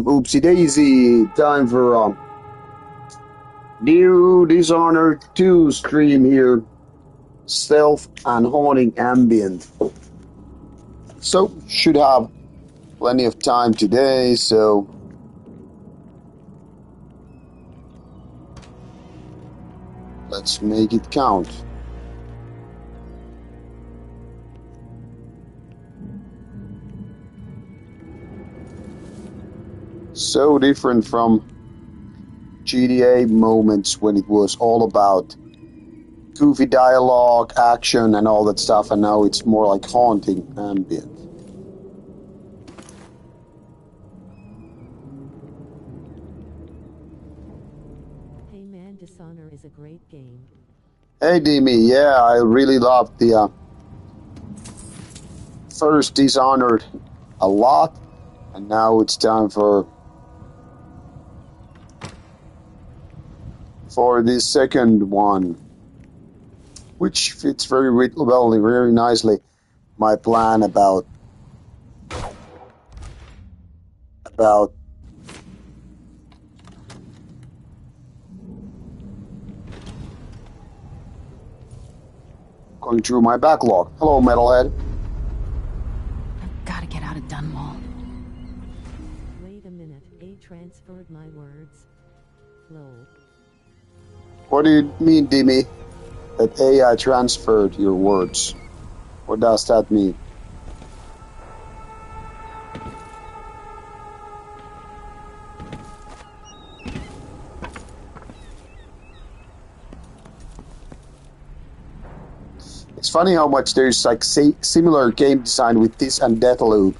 Oopsie daisy, time for new Dishonored 2 stream here. Stealth and haunting ambient. So, should have plenty of time today, so let's make it count. So different from GTA moments when it was all about goofy dialogue, action, and all that stuff, and now it's more like haunting ambient. Hey man, Dishonored is a great game. Hey Demi, yeah, I really loved the first Dishonored a lot, and now it's time for this second one, which fits very nicely my plan about going through my backlog. Hello, Metalhead. I've got to get out of Dunwall. Wait a minute, A transferred my words. Lol. What do you mean, Demi? That AI transferred your words? What does that mean? It's funny how much there's like similar game design with this and Deathloop.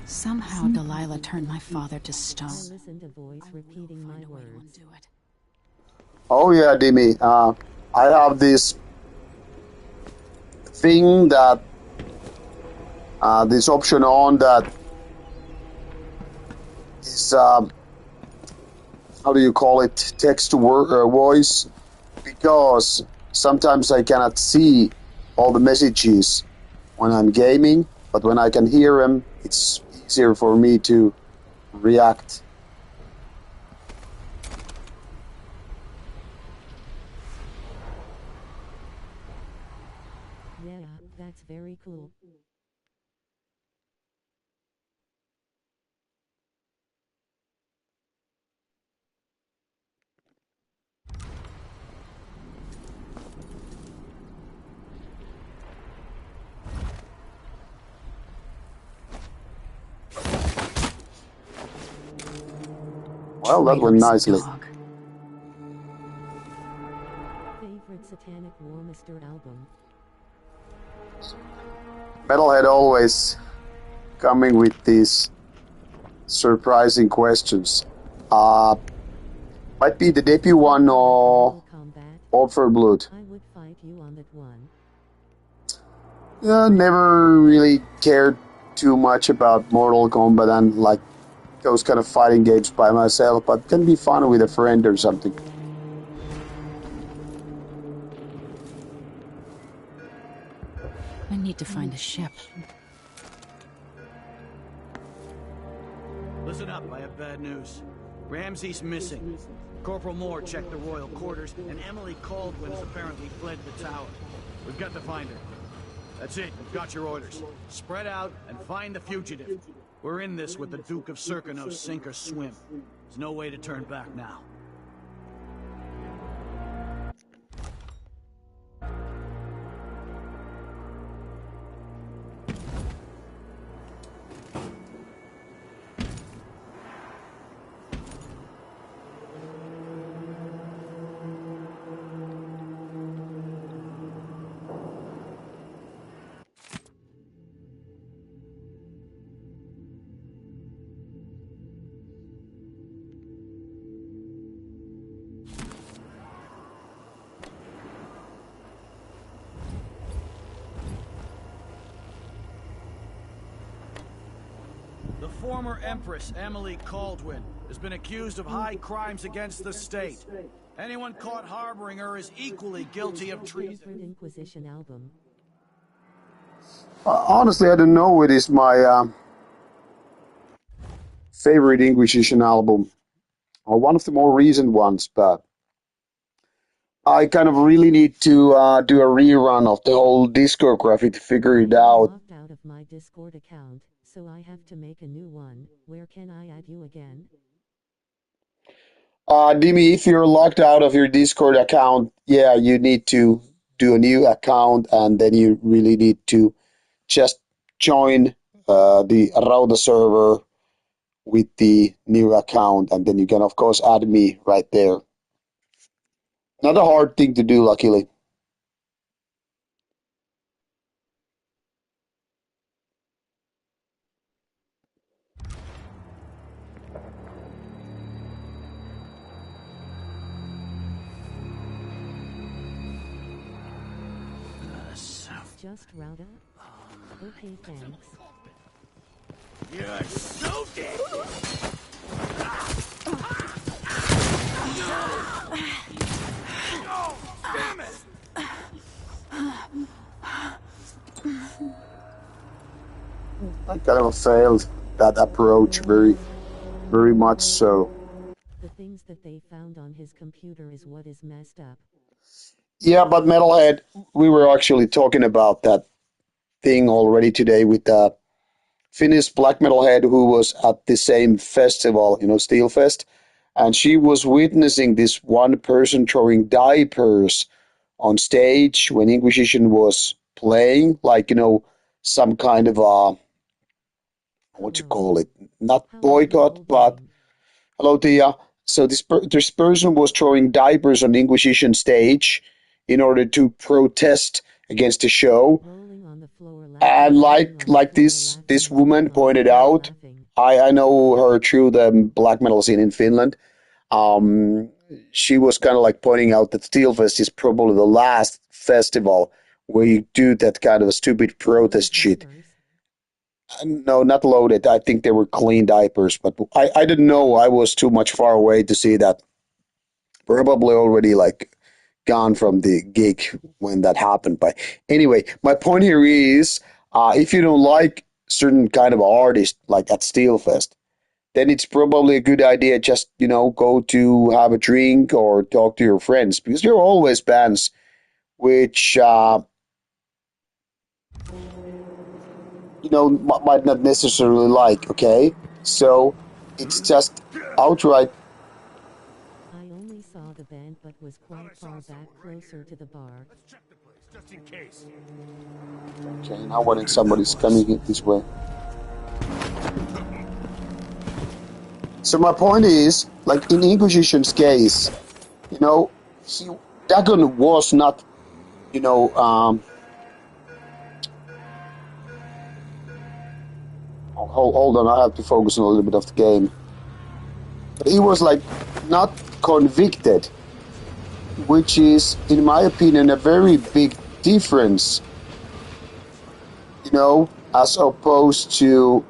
Somehow Delilah turned my father to stone. I listened to a voice repeating my words. Oh yeah, Demi. I have this thing that this option on that is how do you call it, text to voice, because sometimes I cannot see all the messages when I'm gaming, but when I can hear them, it's easier for me to react. Yeah, that's very cool. Well, that went nicely. Favorite Satanic Warmister album? Metalhead always coming with these surprising questions. Might be the debut one or Overblood. I would fight you on that one. Never really cared too much about Mortal Kombat and like those kind of fighting games by myself, but can be fun with a friend or something. I need to find a ship. Listen up, I have bad news. Ramsey's missing. Corporal Moore checked the royal quarters, and Emily Caldwin has apparently fled the tower. We've got to find her. That's it, we've got your orders. Spread out and find the fugitive. We're in this with the Duke of Serkino, sink or swim. There's no way to turn back now. The former Empress, Emily Caldwin, has been accused of high crimes against the state. Anyone caught harboring her is equally guilty of treason. Favorite Inquisition album? Honestly, I don't know. It is my favorite Inquisition album, or one of the more recent ones, but I kind of really need to do a rerun of the whole discography to figure it I out. logged out of my Discord account, so I have to make a new one. Where can I add you again? Dimi, if you're locked out of your Discord account, yeah, you need to do a new account, and then you really need to just join the Rauta server with the new account, and then you can, of course, add me right there. Not a hard thing to do, luckily. Just Rauta? Okay, thanks. You're so dead. Oh, damn it! I kind of failed that approach very, very much so. The things that they found on his computer is what is messed up. Yeah, but Metalhead, we were actually talking about that thing already today with the Finnish black metalhead who was at the same festival, Steelfest, and she was witnessing this one person throwing diapers on stage when Inquisition was playing, like, some kind of what you Hello. call it, not How are you boycott, all but doing? hello, Tia. So this person was throwing diapers on the Inquisition stage in order to protest against the show, Rolling on the floor and laughing, rolling on the like floor this laughing, rolling woman on the pointed floor out, laughing. I know her through the black metal scene in Finland. Um, she was kind of like pointing out that Steelfest is probably the last festival where you do that kind of a stupid protest Loaded shit. diapers. No, not loaded. I think they were clean diapers, but I didn't know. I was too much far away to see that. Probably already like gone from the gig when that happened. But anyway, my point here is, if you don't like certain kind of artist like at Steelfest, then it's probably a good idea just go to have a drink or talk to your friends, because there are always bands which might not necessarily like. Okay, so it's just outright. I only saw the band but was quite far back closer to the bar. Let's check the place, just in case. Okay, now when somebody's coming this way. So my point is, like in Inquisition's case, he Dagon was not, you know, um, hold on, I have to focus on a little bit of the game. But he was like not convicted, which is, in my opinion, a very big difference, as opposed to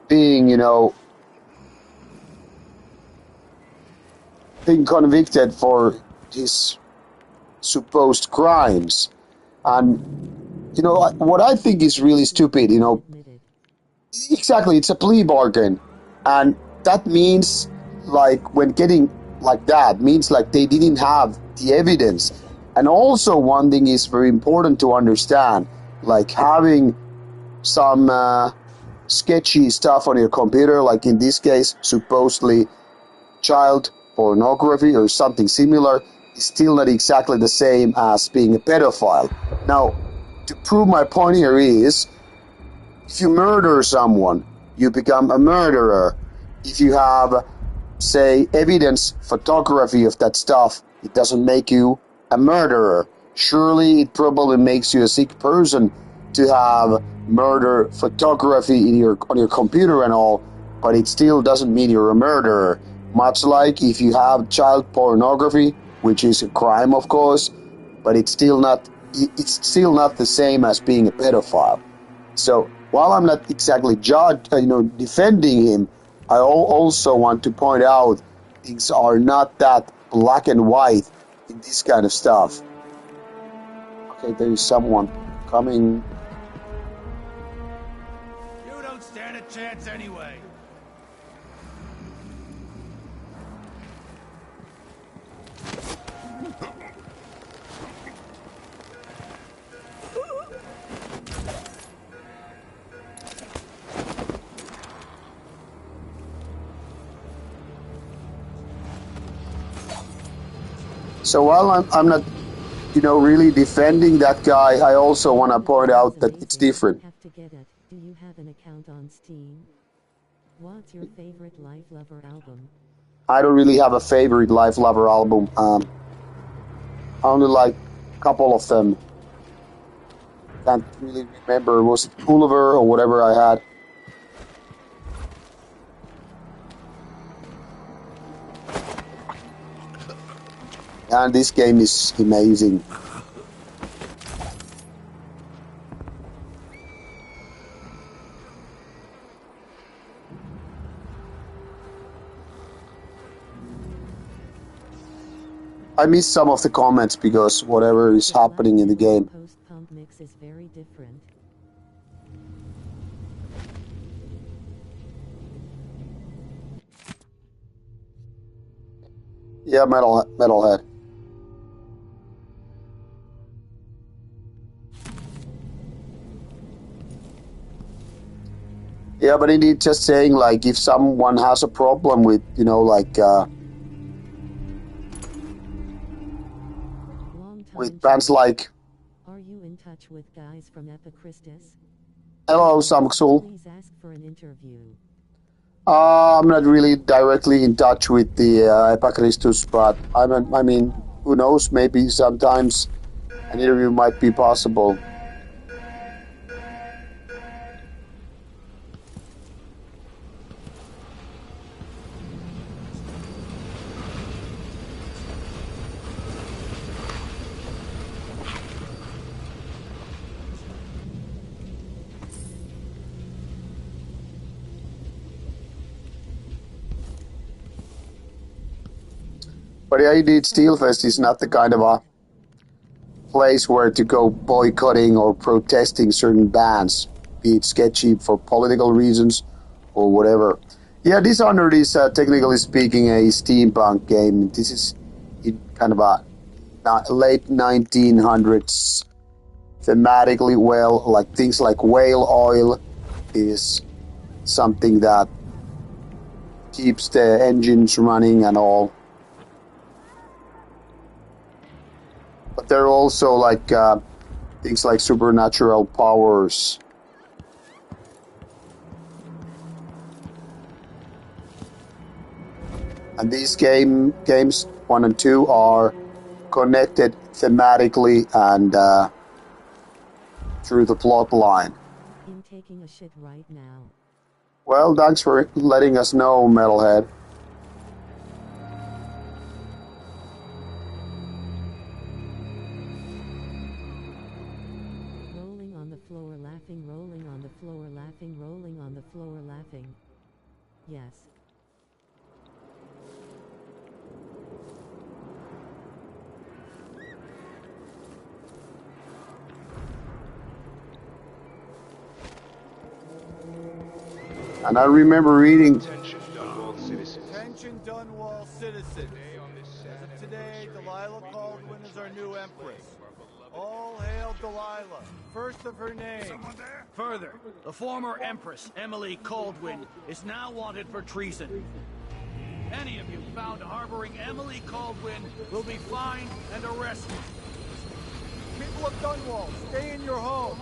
being, being convicted for his supposed crimes. And what I think is really stupid, Admitted. exactly, it's a plea bargain. And that means, like, when getting like that, means like they didn't have the evidence. And also, one thing is very important to understand, like having some sketchy stuff on your computer, like in this case, supposedly child pornography or something similar, is still not exactly the same as being a pedophile. Now, to prove my point here is, if you murder someone, you become a murderer. If you have, say, evidence photography of that stuff, it doesn't make you a murderer. Surely it probably makes you a sick person to have murder photography on your computer and all, but it still doesn't mean you're a murderer. Much like if you have child pornography, which is a crime, of course, but it's still not the same as being a pedophile. So while I'm not exactly defending him, I also want to point out things are not that black and white in this kind of stuff. Okay, there is someone coming. You don't stand a chance anyway. So while I'm not, really defending that guy, I also want to point out that it's different. Have to get it. Do you have an account on Steam? What's your favorite Life Lover album? I don't really have a favorite Life Lover album. I only like a couple of them. Can't really remember. Was it Pullover or whatever I had? And this game is amazing. I missed some of the comments because whatever is happening in the game. Post-punk mix is very different. Yeah, metalhead. Yeah, but indeed, just saying, like, if someone has a problem with, with bands like... Are you in touch with guys from Epicristus? Hello, Samxul. Please ask for an interview. I'm not really directly in touch with the Epicristus, but I mean, who knows? Maybe sometimes an interview might be possible. But yeah, indeed, Steelfest is not the kind of a place where to go boycotting or protesting certain bands, be it sketchy for political reasons or whatever. Yeah, Dishonored is, technically speaking, a steampunk game. This is in kind of a late 1900s, thematically well, like things like whale oil is something that keeps the engines running and all. But there are also like things like supernatural powers. And these games 1 and 2 are connected thematically and through the plot line. I'm taking a shit right now. Well, thanks for letting us know, Metalhead. Rolling on the floor laughing, rolling on the floor laughing, rolling on the floor laughing. Yes. And I remember reading... Attention, Dunwall citizens. As of today, Delilah Caldwin is our new empress. All hail Delilah, first of her name. Further, the former empress, Emily Caldwin, is now wanted for treason. Any of you found harboring Emily Caldwin will be fined and arrested. People of Dunwall, stay in your homes.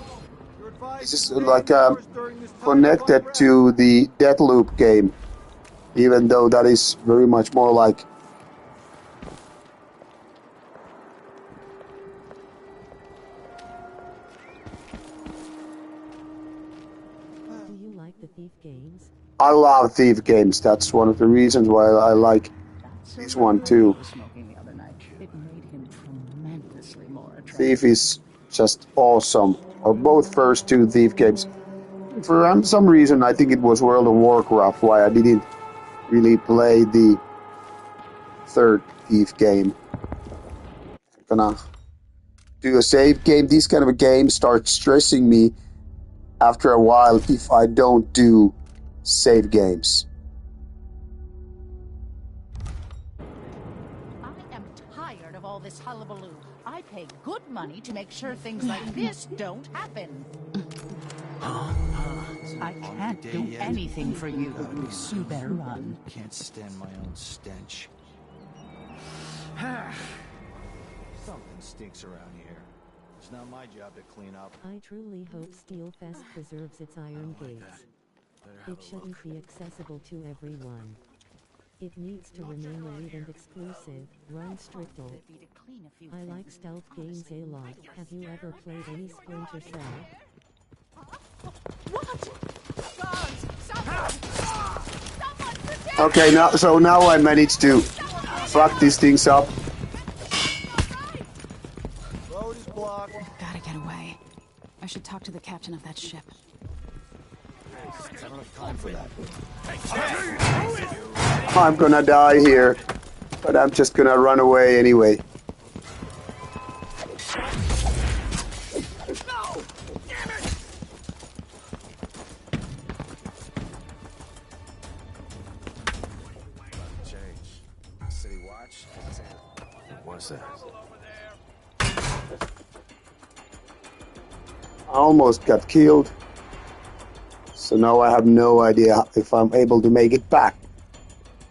This is like connected to the Deathloop game, even though that is very much more like... Do you like the Thief games? I love Thief games. That's one of the reasons why I like this one too. Thief is just awesome. Or both first two Thief games. For some reason, I think it was World of Warcraft why I didn't really play the third Thief game. I'm gonna do a save game. This kind of a game starts stressing me after a while if I don't do save games. I am tired of all this hullabaloo. I pay good money to make sure things like this don't happen. I can't do anything for you. You better run. Can't stand my own stench. Something stinks around here. It's not my job to clean up. I truly hope Steelfest preserves its iron gates. It shouldn't be accessible to everyone. It needs to remain elite and exclusive, run strictly. I like stealth games a lot. Have you ever played any Splinter Cell? Okay, now I managed to fuck these things up. Road is blocked. Gotta get away. I should talk to the captain of that ship. I don't have time for that. I'm gonna die here, but I'm just gonna run away anyway. City Watch. What's that? I almost got killed. So now I have no idea if I'm able to make it back.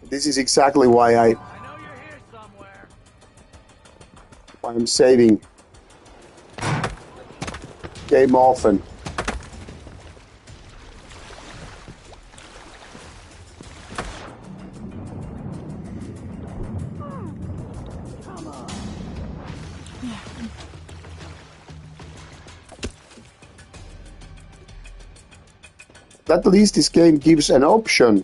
This is exactly why I know you're here somewhere. I'm saving game often. At least this game gives an option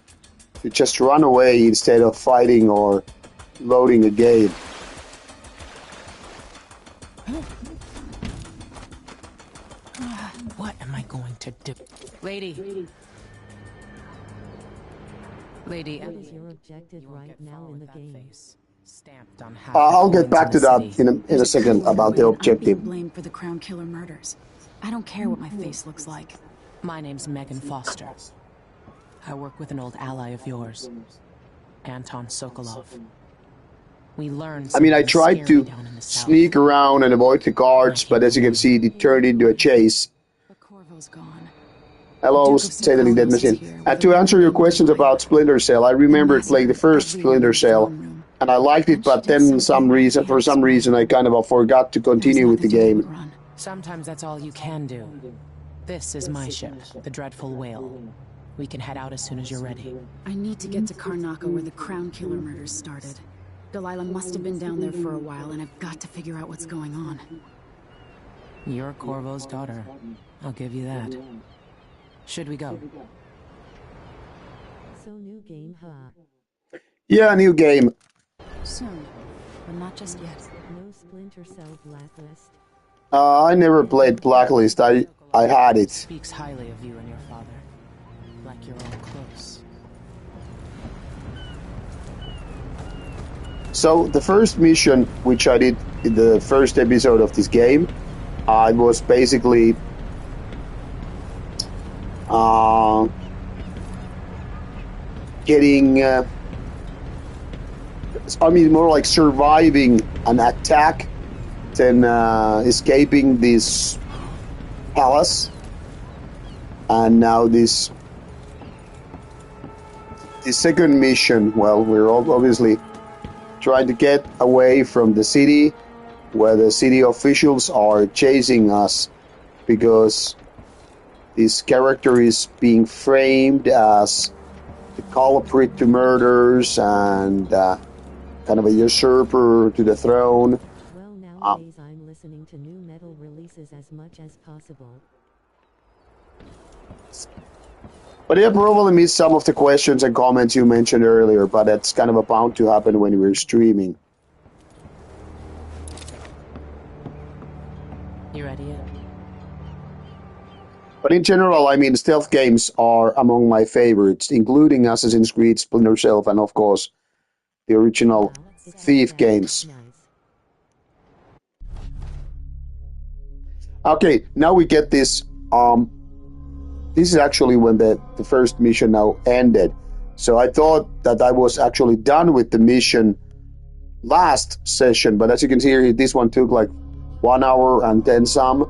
to just run away instead of fighting or loading a game. What am I going to do? Lady. Lady, What is your objective right now in the game? stamped on half I'll the get back to coins that in the city. in a second about the I'm objective. being blamed for the Crown Killer murders. I don't care what my face looks like. My name's Megan Foster. I work with an old ally of yours, Anton Sokolov. We learned. I mean, I something tried scary to down in the south. sneak around and avoid the guards, but as you can see, it turned into a chase. But Corvo's gone. Hello, Duke of Sataning Dead Sokolov is Machine. here And with to a answer your weapon questions and about Splinter Cell, I remember playing the first Splinter Cell, and I liked it, but then for some reason, I kind of forgot to continue with the game. Sometimes that's all you can do. This is my ship, the Dreadful Whale. We can head out as soon as you're ready. I need to get to Karnaca where the Crown Killer murders started. Delilah must have been down there for a while, and I've got to figure out what's going on. You're Corvo's daughter. I'll give you that. Should we go? So new game, huh? Yeah, new game. Soon, but not just yet. No Splinter Cell Blacklist. I never played Blacklist. I had it. Speaks highly of you and your father. Like you're all close. So the first mission, which I did in the first episode of this game, I was basically getting, I mean, more like surviving an attack than escaping this palace. And now this second mission, well, we're obviously trying to get away from the city, where the city officials are chasing us because this character is being framed as the culprit to murders and kind of a usurper to the throne. Well, nowadays I'm listening to new metal releases as much as possible. But I probably missed some of the questions and comments you mentioned earlier, but that's kind of bound to happen when we're streaming. You ready yet? But in general, I mean, stealth games are among my favorites, including Assassin's Creed, Splinter Cell, and of course, the original Wow, it Thief has that. games. Nice. Okay, now we get this. This is actually when the first mission now ended. So I thought that I was actually done with the mission last session, but as you can see here, this one took like 1 hour and then some.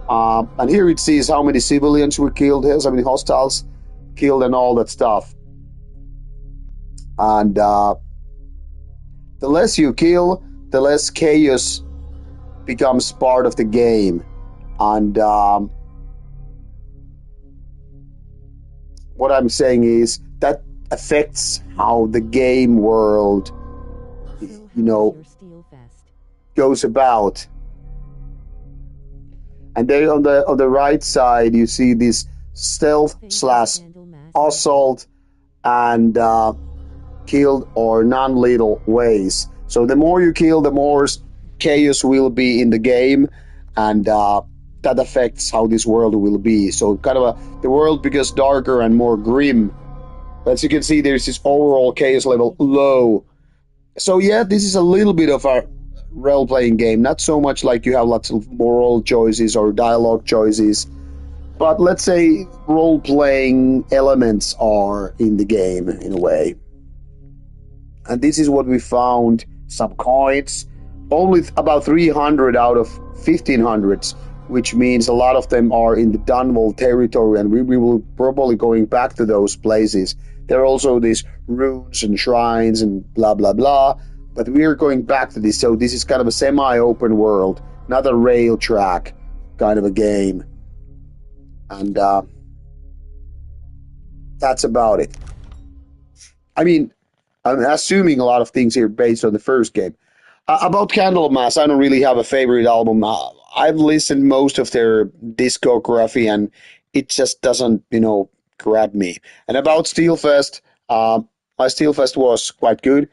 And here it sees how many civilians we killed, how many hostiles killed, and all that stuff. And the less you kill, the less chaos becomes part of the game. And what I'm saying is that affects how the game world, goes about. And there on the right side, you see this stealth / assault and killed or non-lethal ways. So the more you kill, the more chaos will be in the game, and that affects how this world will be. So kind of the world becomes darker and more grim. As you can see, there's this overall chaos level low. So yeah, this is a little bit of a role-playing game. Not so much like you have lots of moral choices or dialogue choices, but let's say role-playing elements are in the game in a way. And this is what we found. Some coins. Only about 300 out of 1500s, which means a lot of them are in the Dunwall territory, and we will probably going back to those places. There are also these runes and shrines and blah blah blah, but we are going back to this. So this is kind of a semi-open world, not a rail track kind of a game. And that's about it. I mean, I'm assuming a lot of things here based on the first game. About Candlemass, I don't really have a favorite album. I've listened most of their discography, and it just doesn't, grab me. And about Steelfest, my Steelfest was quite good.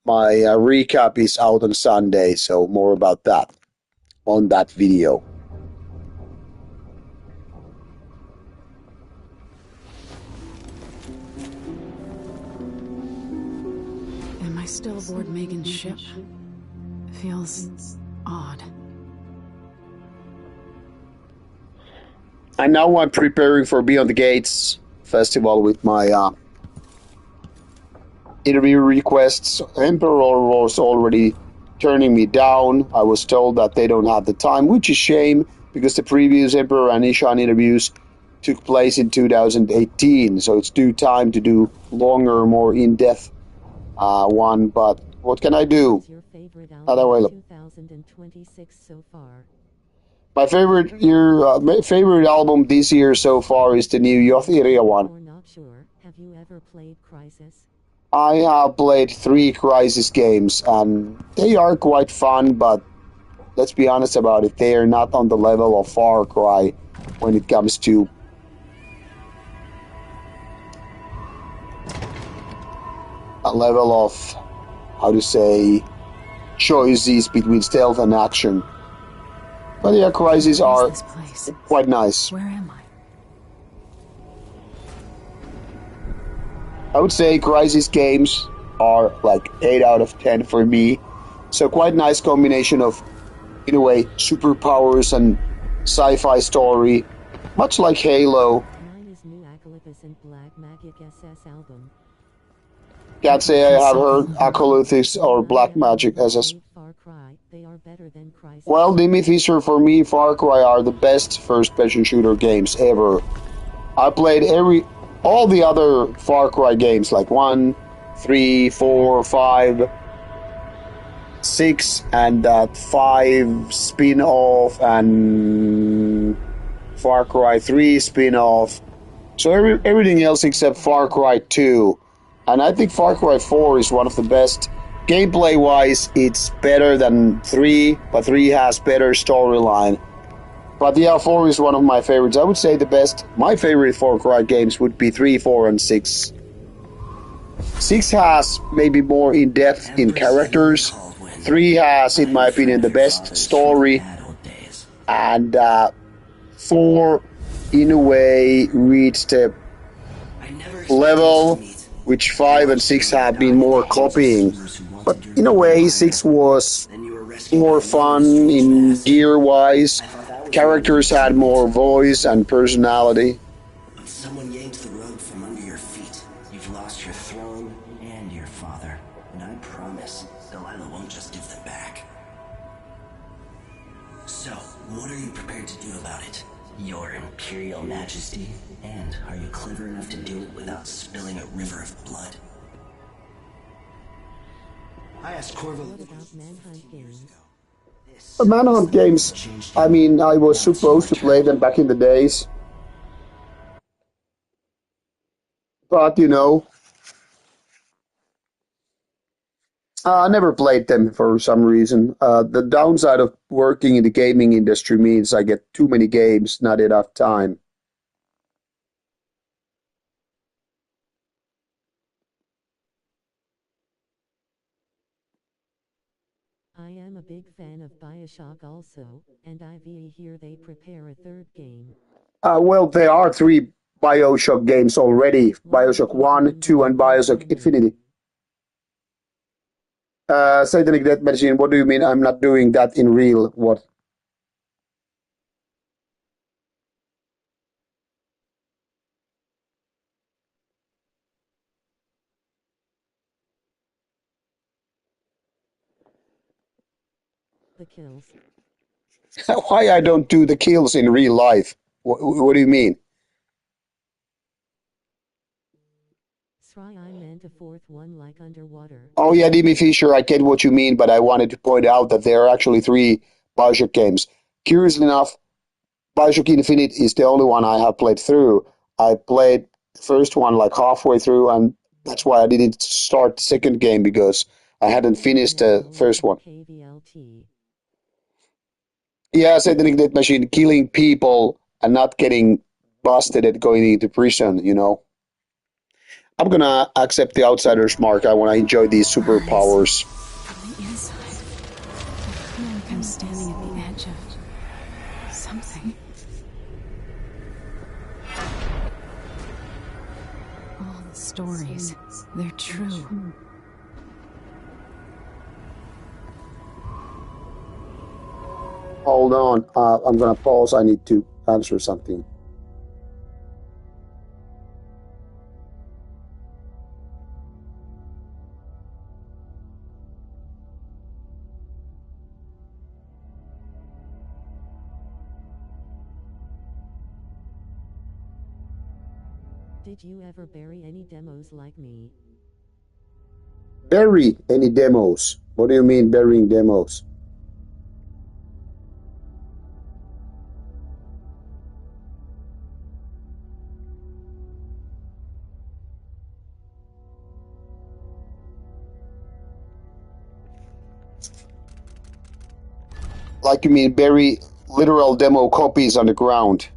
My recap is out on Sunday, so more about that on that video. Am I still aboard Megan's ship? Feels odd. And now I'm preparing for Beyond the Gates festival with my interview requests. Emperor was already turning me down. I was told that they don't have the time, which is a shame because the previous Emperor and Ishan interviews took place in 2018, so it's due time to do longer, more in-depth one. But what can I do? Your favorite album 2026 so far? My favorite album this year so far is the new Yothiria one. Or not sure. Have you ever played Crysis? I have played 3 Crysis games, and they are quite fun, but let's be honest about it, they are not on the level of Far Cry when it comes to a level of, how to say, choices between stealth and action. But yeah, Crysis are quite nice. Where am I? I would say Crysis games are like 8 out of 10 for me. So quite nice combination of, in a way, superpowers and sci-fi story. Much like Halo. Mine is new Acolythus and Black Magic SS album. Can't say I have heard Acolythus or Black Magic SS. Far Cry, they are better than Crysis. Well, Demi Fisher, for me, Far Cry are the best first-person shooter games ever. I played all the other Far Cry games, like 1, 3, 4, 5, 6, and that 5 spin-off, and Far Cry 3 spin-off. So everything else except Far Cry 2. And I think Far Cry 4 is one of the best. Gameplay-wise, it's better than 3, but 3 has better storyline. But yeah, 4 is one of my favorites. I would say my favorite Far Cry games would be 3, 4, and 6. 6 has maybe more in-depth in characters. 3 has, in my opinion, the best story. And 4, in a way, reached the level which 5 and 6 have been more copying. But in a way, 6 was more fun in gear-wise. Characters had more voice and personality. But someone yanked the rug from under your feet. You've lost your throne and your father. And I promise, Delilah won't just give them back. So, what are you prepared to do about it? Your Imperial Majesty? And are you clever enough to do it without spilling a river of blood? I asked Corvo. What about Manhunt games? Manhunt games, I mean, I was supposed to play them back in the days. But, you know, I never played them for some reason. The downside of working in the gaming industry means I get too many games, not enough time. I am a big fan of Bioshock also, and I hear they prepare a third game. Well, there are 3 Bioshock games already. Bioshock 1, 2, and Bioshock Infinity. Satanic Death Machine, what do you mean I'm not doing that in real? What? The kills. Why I don't do the kills in real life? What do you mean? Sry, I meant a fourth one like underwater. Oh yeah, Demi Fisher, I get what you mean, but I wanted to point out that there are actually 3 Bioshock games. Curiously enough, Bioshock Infinite is the only one I have played through. I played the first one like halfway through, and that's why I didn't start the second game, because I hadn't finished the first one. KVLT. Yeah, Satanic Death Machine, killing people and not getting busted and going into prison, you know. I'm gonna accept the outsider's mark. I wanna enjoy these superpowers. From the inside, I feel like I'm standing at the edge of something. All the stories, they're true. Hold on, I'm gonna pause. I need to answer something. Did you ever bury any demos like me? Bury any demos? What do you mean burying demos? Like you mean bury literal demo copies on the ground?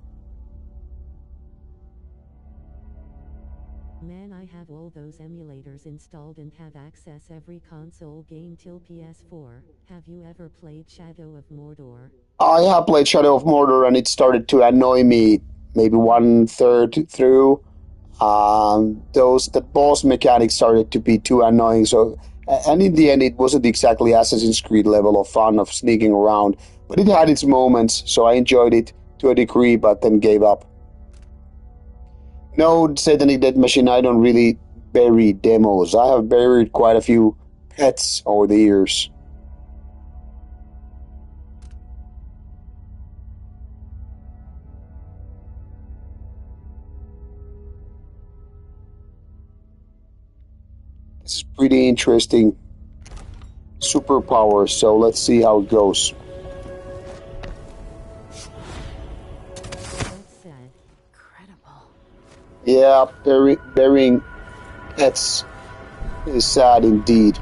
Man, I have all those emulators installed and have access every console game till PS4. Have you ever played Shadow of Mordor? I have played Shadow of Mordor and it started to annoy me maybe 1/3 through. The boss mechanics started to be too annoying. So, and in the end, it wasn't exactly Assassin's Creed level of fun of sneaking around, but it had its moments. So I enjoyed it to a degree, but then gave up. No, Satanic Death Machine, I don't really bury demos. I have buried quite a few pets over the years. This is pretty interesting. Superpower, so let's see how it goes. That's sad. Incredible. Yeah, burying pets is sad indeed.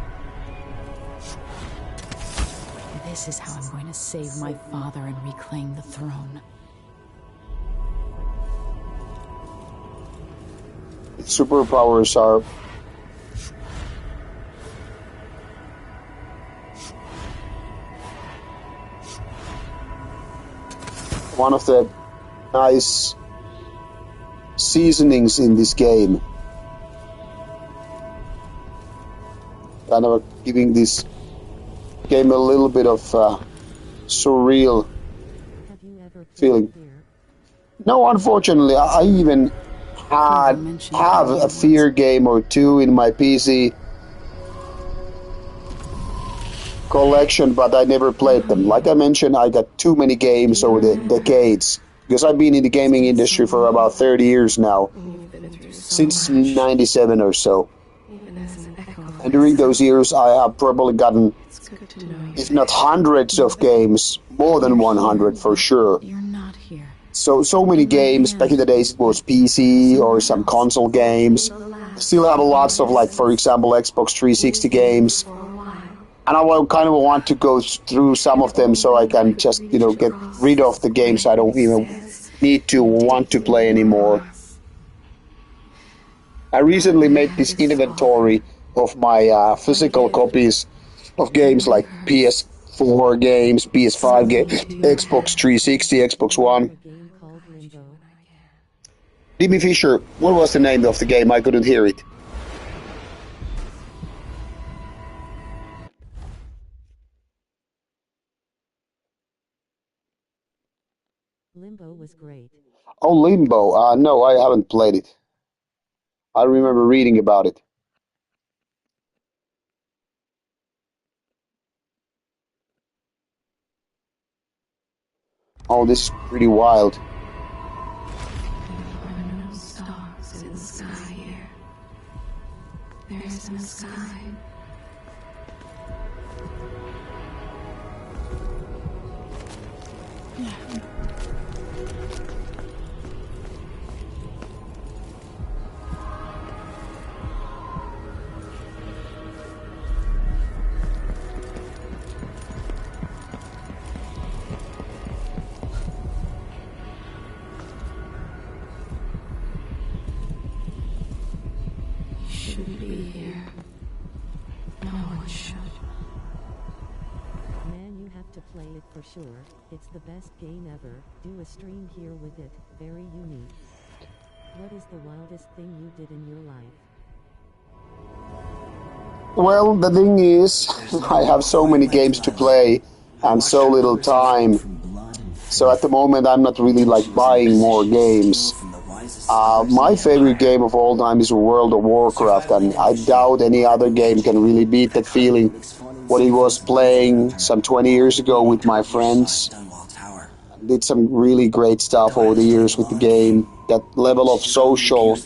This is how I'm going to save my father and reclaim the throne. Superpowers are one of the nice seasonings in this game. Kind of giving this gave me a little bit of surreal Have you ever played feeling. Fear? No, unfortunately, I even have a Fear game or two in my PC collection, but I never played them. Like I mentioned, I got too many games over the decades because I've been in the gaming industry for about 30 years now, since 97 or so. And during those years, I have probably gotten, if not hundreds of games, more than 100 for sure. You're not here. So many games. Back in the days, it was PC or some console games. Still have lots of, like, for example, Xbox 360 games. And I will kind of want to go through some of them so I can just, get rid of the games I don't even need to want to play anymore. I recently made this inventory of my physical copies of games like PS4 games, PS5 games, Xbox 360, Xbox One. A game called Limbo. Jimmy Fisher, what was the name of the game? I couldn't hear it. Limbo was great. Oh, Limbo. No, I haven't played it. I remember reading about it. Oh, this is pretty wild. There are no stars in the sky here. There is no sky. Shouldn't be here. No one should. Man, you have to play it for sure. It's the best game ever. Do a stream here with it. Very unique. What is the wildest thing you did in your life? Well, the thing is, I have so many games to play and so little time. So at the moment, I'm not really like buying more games. My favorite game of all time is World of Warcraft, and I doubt any other game can really beat that feeling. What it was playing some 20 years ago with my friends. Did some really great stuff over the years with the game. That level of social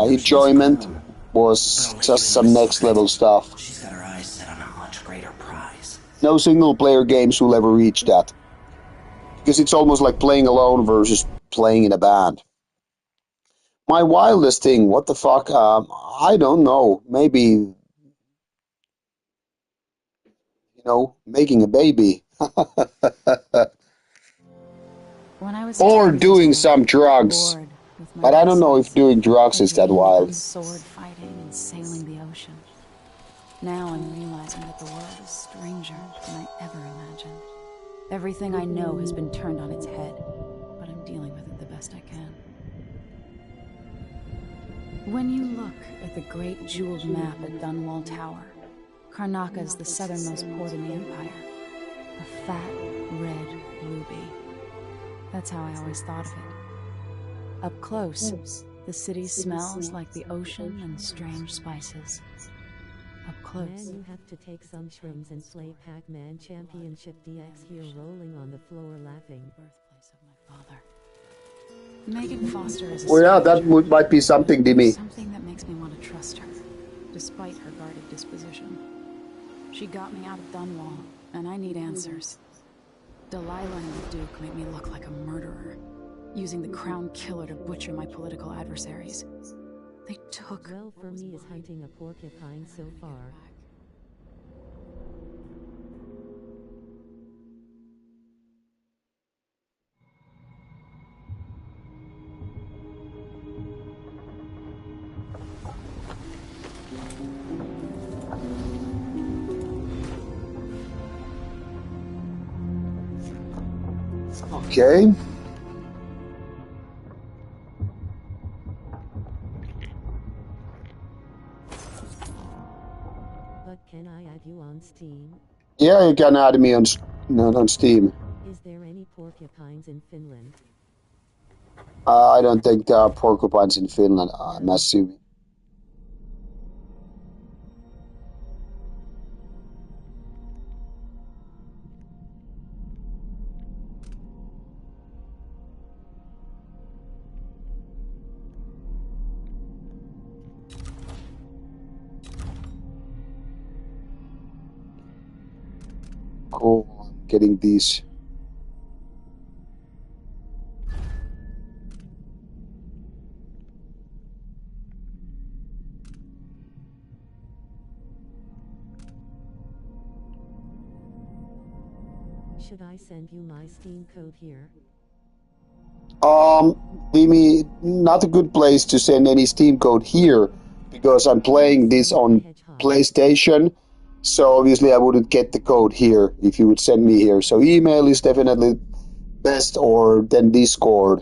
enjoyment was just some next level stuff. She's got her eyes set on a much greater prize. No single player games will ever reach that. Because it's almost like playing alone versus playing in a band. My wildest thing, what the fuck? I don't know. Maybe, making a baby. When I was Or 10 years doing old, some drugs. bored with my But I don't know if lessons, doing drugs is that I dreamed wild. about sword fighting and sailing the ocean. Now I'm realizing that the world is stranger than I ever imagined. Everything I know has been turned on its head, but I'm dealing with it the best I can. When you look at the great jeweled map at Dunwall Tower, Karnaca is the southernmost port in the Empire. A fat, red ruby. That's how I always thought of it. Up close, the city smells like the ocean and strange spices. Up close. Man, you have to take some shrooms and play Pac-Man Championship DX here, rolling on the floor laughing. Birthplace of my father. Megan Foster is a Well, yeah, that stranger. might be something, Dimmy. Something that makes me want to trust her, despite her guarded disposition. She got me out of Dunwall, and I need answers. Delilah and the Duke made me look like a murderer, using the Crown Killer to butcher my political adversaries. They took... Well, for me is hunting a porcupine so far. Okay. But can I add you on Steam? Yeah, you can add me on Steam. Is there any porcupines in Finland? I don't think there are porcupines in Finland, I'm assuming. Cool, I'm getting these. Should I send you my Steam code here? Dimi, not a good place to send any Steam code here because I'm playing this on PlayStation. So obviously I wouldn't get the code here if you would send me here. So email is definitely best, or then Discord.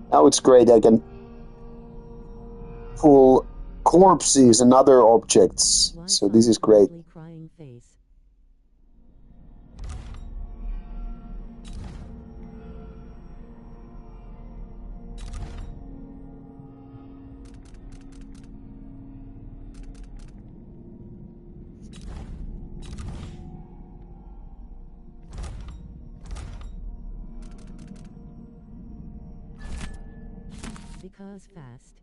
Now it's great. I can pull corpses and other objects. So this is great. Crying face. Because fast.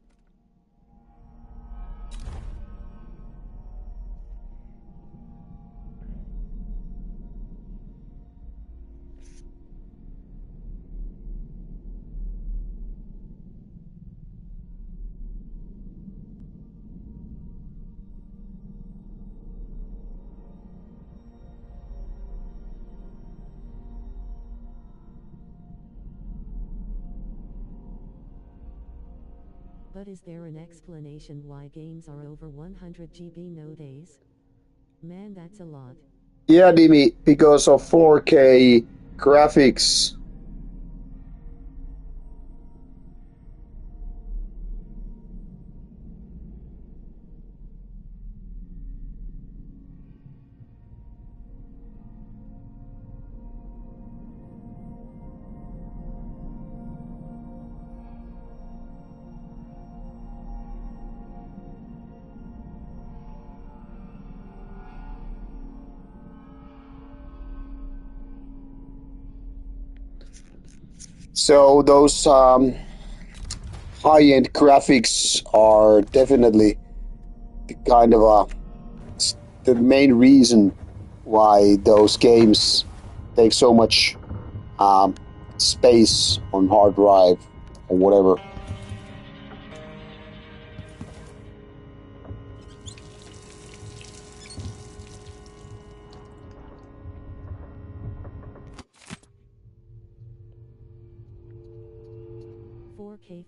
But is there an explanation why games are over 100 GB nowadays? Man, that's a lot. Yeah, Dimi, because of 4K graphics. So those high-end graphics are definitely the kind of the main reason why those games take so much space on hard drive or whatever.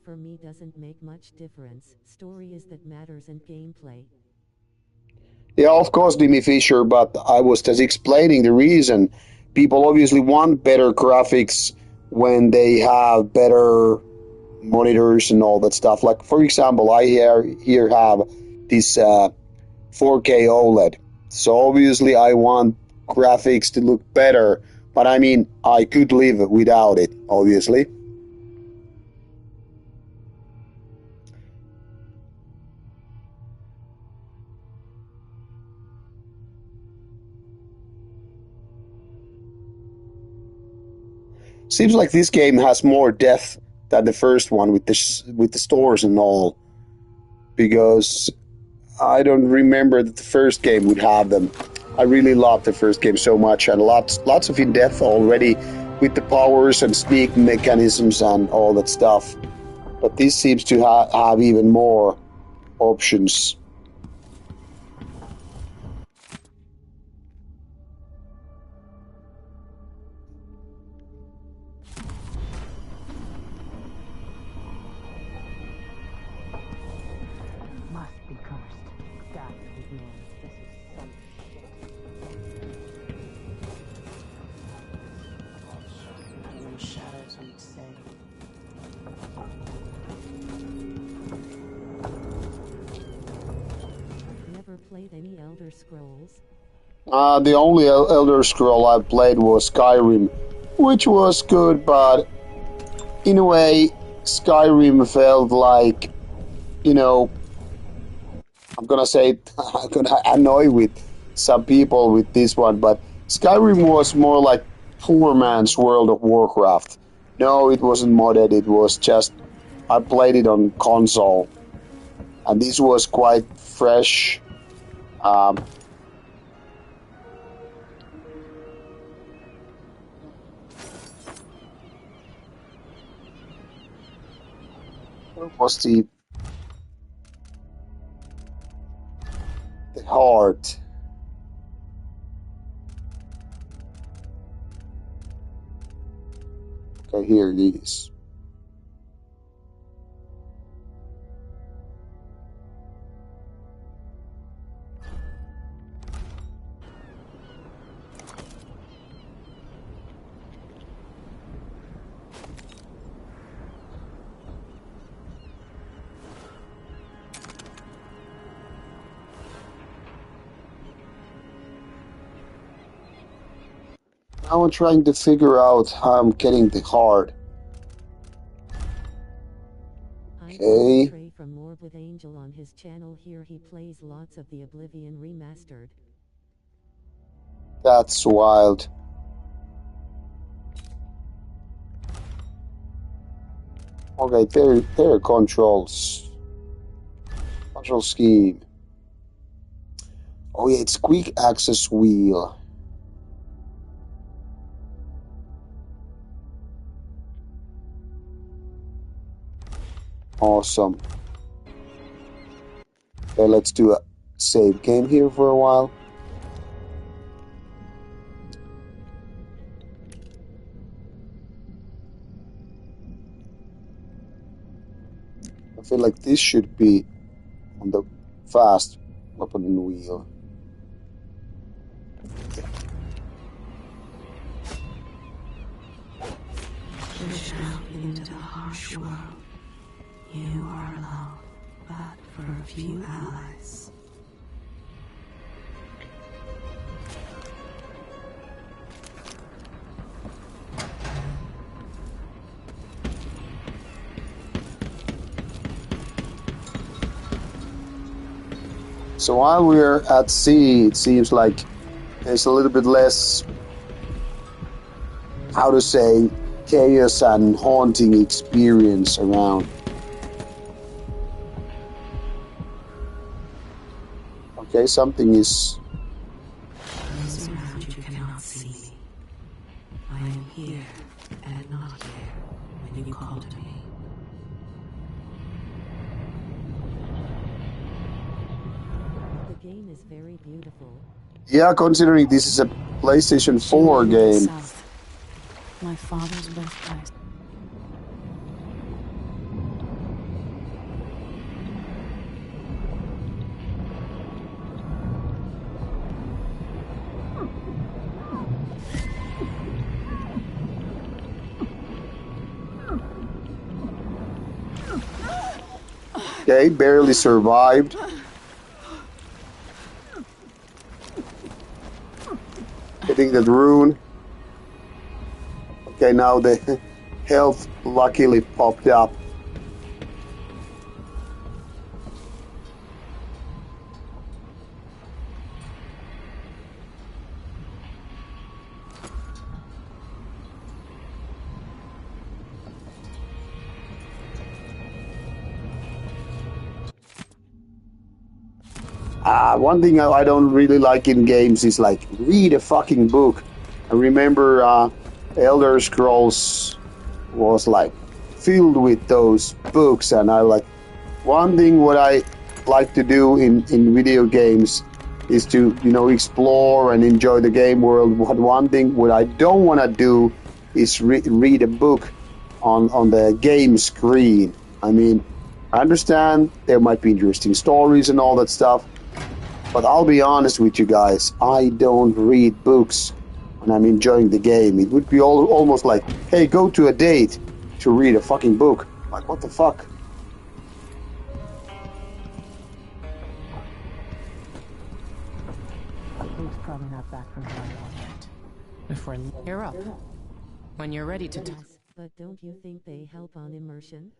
For me doesn't make much difference. Story is that matters and gameplay. Yeah, of course, Dimi Fisher, but I was just explaining the reason. People obviously want better graphics when they have better monitors and all that stuff. Like, for example, I here have this 4K OLED. So obviously I want graphics to look better, but I mean, I could live without it, obviously. Seems like this game has more depth than the first one with the stores and all, because I don't remember that the first game would have them. I really loved the first game so much, and lots of in-depth already with the powers and sneak mechanisms and all that stuff. But this seems to have even more options. played any Elder Scrolls? The only Elder Scroll I played was Skyrim, which was good, but in a way, Skyrim felt like, you know, I'm gonna say, I'm gonna annoy with some people with this one, but Skyrim was more like poor man's World of Warcraft. No, it wasn't modded, it was just, I played it on console, and this was quite fresh. Where was the heart? Okay, here it is. Now I'm trying to figure out how I'm getting the heart. Okay. Trey from Morbid Angel on his channel here. He plays lots of the Oblivion Remastered. That's wild. Okay, there are controls. Control scheme. Oh yeah, it's quick access wheel. Awesome. Okay, let's do a save game here for a while. I feel like this should be on the fast weapon wheel. Push out into the harsh world. You are alone, but for a few allies. So while we're at sea, it seems like there's a little bit less, how to say, chaos and haunting experience around. Okay, something is... Those around you cannot see me. I am here and not here when you call to me. The game is very beautiful. Yeah, considering this is a PlayStation 4 game. South. My father's birthplace. Okay, barely survived. Hitting that rune. Okay, now the health luckily popped up. One thing I don't really like in games is like read a fucking book. I remember Elder Scrolls was like filled with those books, and I like one thing what I like to do in video games is to explore and enjoy the game world. But one thing what I don't want to do is read a book on the game screen. I mean, I understand there might be interesting stories and all that stuff, but I'll be honest with you guys, I don't read books when I'm enjoying the game. It would be almost like, hey, go to a date to read a fucking book. Like, what the fuck? back from Delilah yet. If you're up. When you're ready to talk. Yes, but don't you think they help on immersion?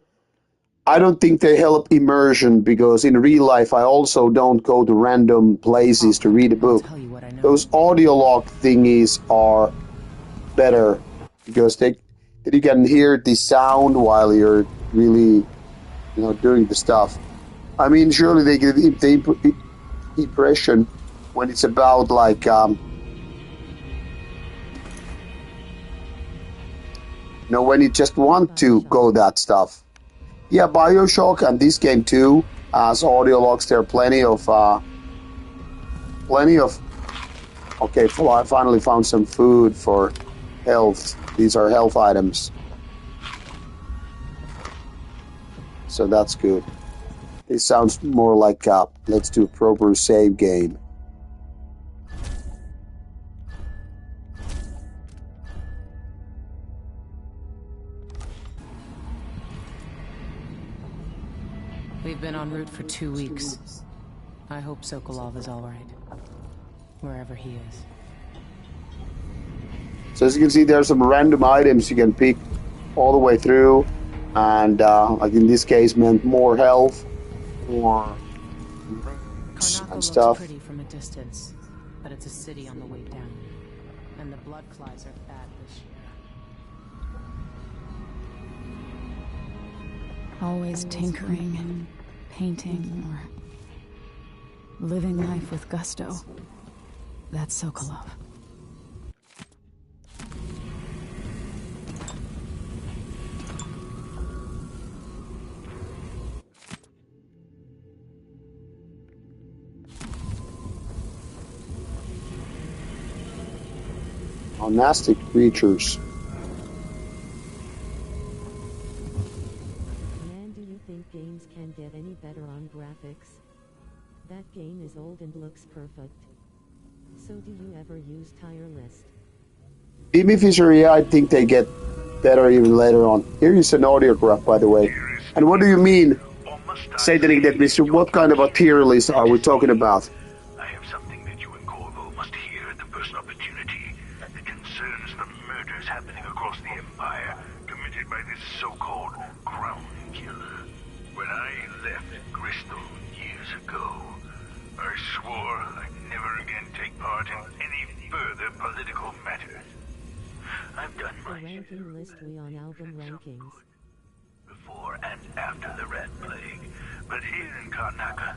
I don't think they help immersion because in real life I also don't go to random places to read a book. Tell you what I know. Those audio log thingies are better because you can hear the sound while you're really, doing the stuff. I mean, surely they give the impression when it's about like when you just want to go that stuff. Yeah, BioShock and this game too has audio logs. There are plenty of. Okay, I finally found some food for health. These are health items, so that's good. This sounds more like let's do a proper save game. We've been en route for 2 weeks. I hope Sokolov is all right, wherever he is. So as you can see, there are some random items you can pick all the way through, and like in this case, meant more health, more and stuff. Pretty from a distance, but it's a city on the way down, and the blood flies are bad this year. Always tinkering and painting or living life with gusto. That's Sokolov. Nasty creatures. Man, do you think games can get any better on graphics? That game is old and looks perfect. So do you ever use tier list? Jimmy Fisher, yeah, I think they get better even later on. Here is an audiograph, by the way. And what do you mean, Satanic Dead Mister? What kind of a tier list are we talking about? I have something that you and Corvo must hear at the first opportunity. It concerns the murders happening across the Empire, committed by this so-called Crown Killer. When I left Crystal years ago, I swore I'd never again take part in any further political matters. I've done my The ranking list we on album rankings. before and after the Red Plague, but here in Karnaca,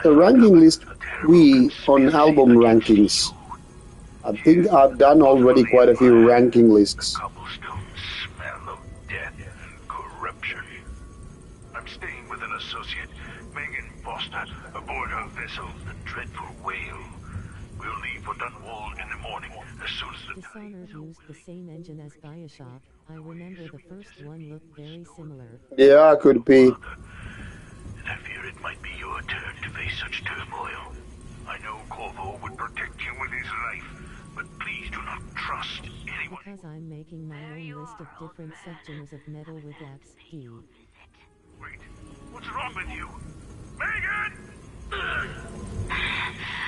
The ranking list we on album rankings. I think I've done already quite a few ranking lists. cobblestone smell of death and corruption. I'm staying with an associate, Megan Foster, aboard her vessel, the Dreadful Whale. We'll leave for Dunwall in the morning, as soon as the Dishonored used the same engine as BioShock. I remember the first one looked very similar. Yeah, could be. And I fear it might be your turn to face such turmoil. I know Corvo would protect you with his life, but please do not trust anyone. Because I'm making my own list of different sections of metal with XD. Wait, what's wrong with you? Megan!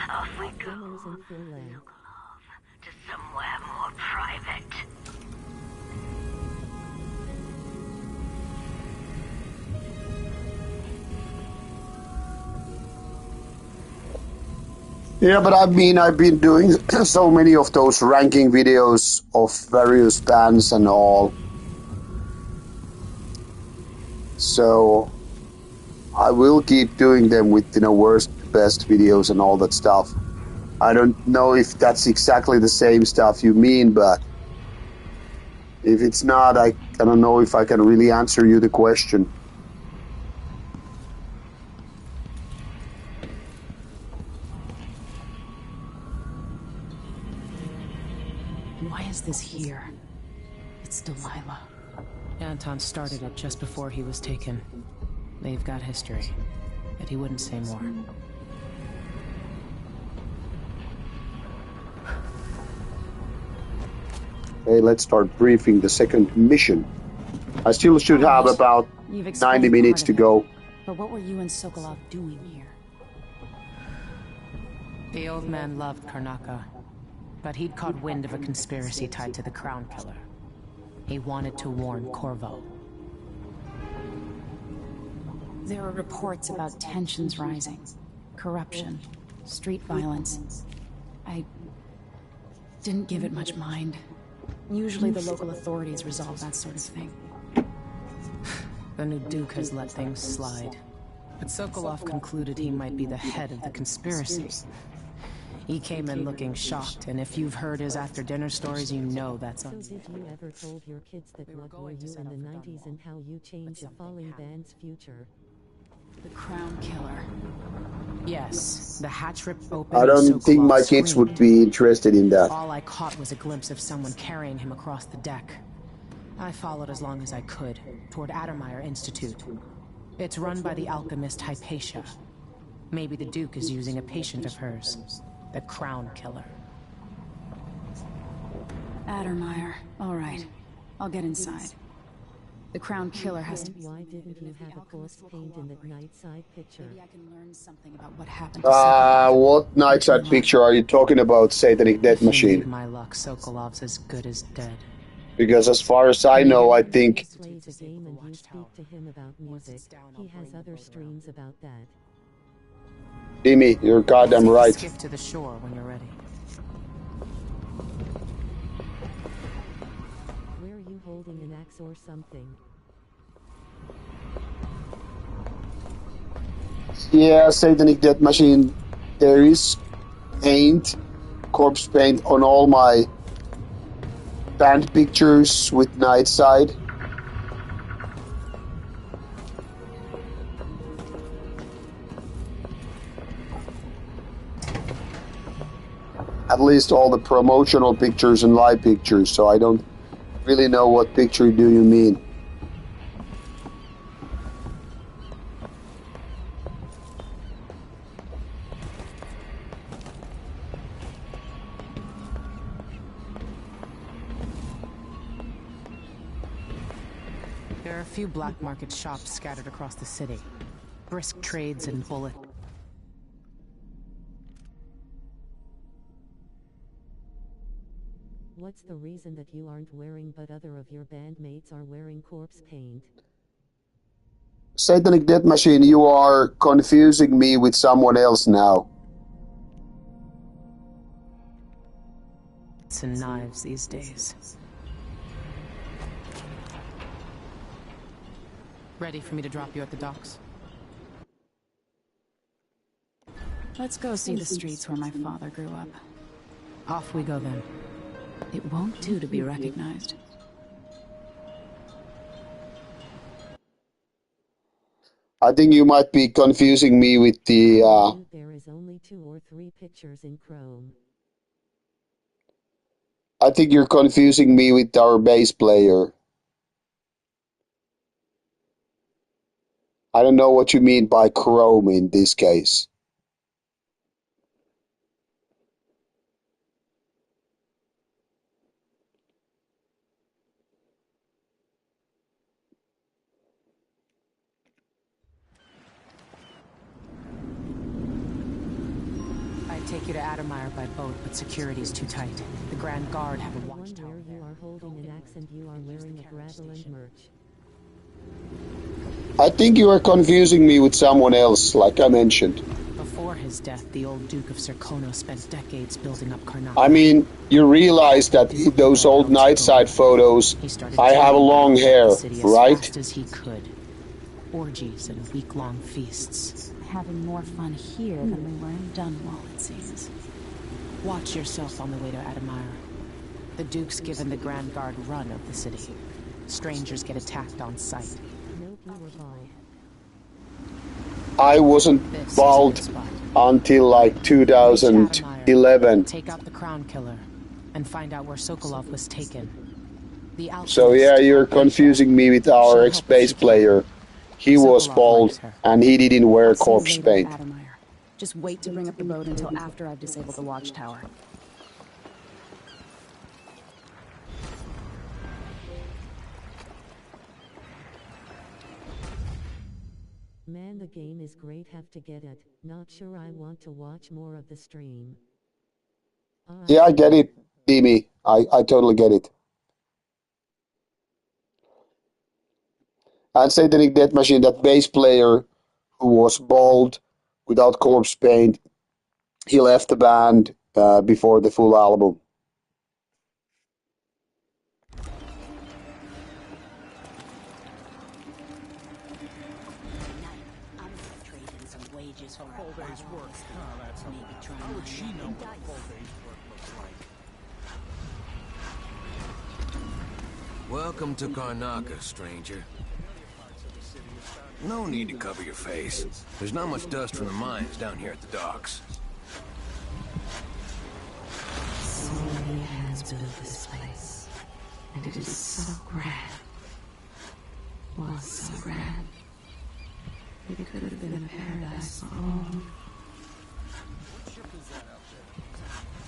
Off we go. Demos in full length. To somewhere more private. Yeah, but I mean, I've been doing so many of those ranking videos of various bands and all. So I will keep doing them with, worst, best videos and all that stuff. I don't know if that's exactly the same stuff you mean, but if it's not, I don't know if I can really answer you the question. Why is this here? It's Delilah. Anton started it just before he was taken. They've got history, but he wouldn't say more. Okay, let's start briefing the second mission. I still should have about 90 minutes to go. But what were you and Sokolov doing here? The old man loved Karnaca. But he'd caught wind of a conspiracy tied to the Crown Killer. He wanted to warn Corvo. There are reports about tensions rising, corruption, street violence. I didn't give it much mind. Usually the local authorities resolve that sort of thing. The new Duke has let things slide. But Sokolov concluded he might be the head of the conspiracy. He came in looking shocked, and if you've heard his after-dinner stories, you know that's on. So did you ever told your kids that what were you in the 90s and how you changed a falling band's future? The Crown Killer. Yes, the hatch ripped open. I don't think my Sokolov kids would screamed. be interested in that. All I caught was a glimpse of someone carrying him across the deck. I followed as long as I could, toward Addermeyer Institute. It's run by the alchemist Hypatia. Maybe the Duke is using a patient of hers. The Crown Killer. Addermeyer. All right. I'll get inside. The Crown Killer has to be... Why didn't you have a corpse paint in that night side picture? Maybe I can learn something about what happened to Sokolov. What night side picture are you talking about, Satanic Death If you Machine? need my luck, Sokolov's as good as dead. Because as far as I know, I think... He plays a game and you speak to him about music. He has other streams about that. Dimi, you're goddamn right. Skip to the shore when you're ready. Where are you holding an axe or something? Yeah, Satanic Death Machine. There is paint, corpse paint on all my band pictures with night side. At least all the promotional pictures and live pictures, so I don't really know what picture do you mean. There are a few black market shops scattered across the city. Brisk trades in bullet. What's the reason that you aren't wearing but other of your bandmates are wearing corpse paint? Satanic Death Machine, you are confusing me with someone else now. It's in knives these days. Ready for me to drop you at the docks? Let's go see the streets where my father grew up. Off we go then. It won't do to be recognized. I think you might be confusing me with the... There is only 2 or 3 pictures in Chrome. I think you're confusing me with our bass player. I don't know what you mean by Chrome in this case. I'd take you to Addermeyer by boat, but security's too tight. The Grand Guard have a The one watchtower where you there. are holding an axe and you are wearing a Graveland merch. I think you are confusing me with someone else, like I mentioned. Before his death, the old Duke of Serkono spent decades building up Karnak. I mean, you realize that in those old nightside photos, I have long hair, right? As fast as he could. Orgies and week-long feasts. Having more fun here than we were in Dunwall, it seems. Watch yourself on the way to Addermeyer. The Duke's given the Grand Guard run of the city. Strangers get attacked on sight. Nope, you were bald. I wasn't This is bald a good spot. until like Reach Addermeyer, 2011. Take out the Crown Killer, and find out where Sokolov was taken. The So yeah, alchemist, you're confusing me with our ex-bass player. He was bald, and he didn't wear I'll see you corpse later, paint. Addermeyer. Just wait to bring up the boat until after I've disabled the watchtower. Man, the game is great, have to get it. Not sure I want to watch more of the stream. Yeah, I get it, Dimi. I totally get it. And Satanic Death Machine, that bass player who was bald without corpse paint, he left the band before the full album. Welcome to Karnaca, stranger. No need to cover your face. There's not much dust from the mines down here at the docks. So many hands built this place, and it is so grand. Was so grand. It could have been a paradise for all. What ship is that out there?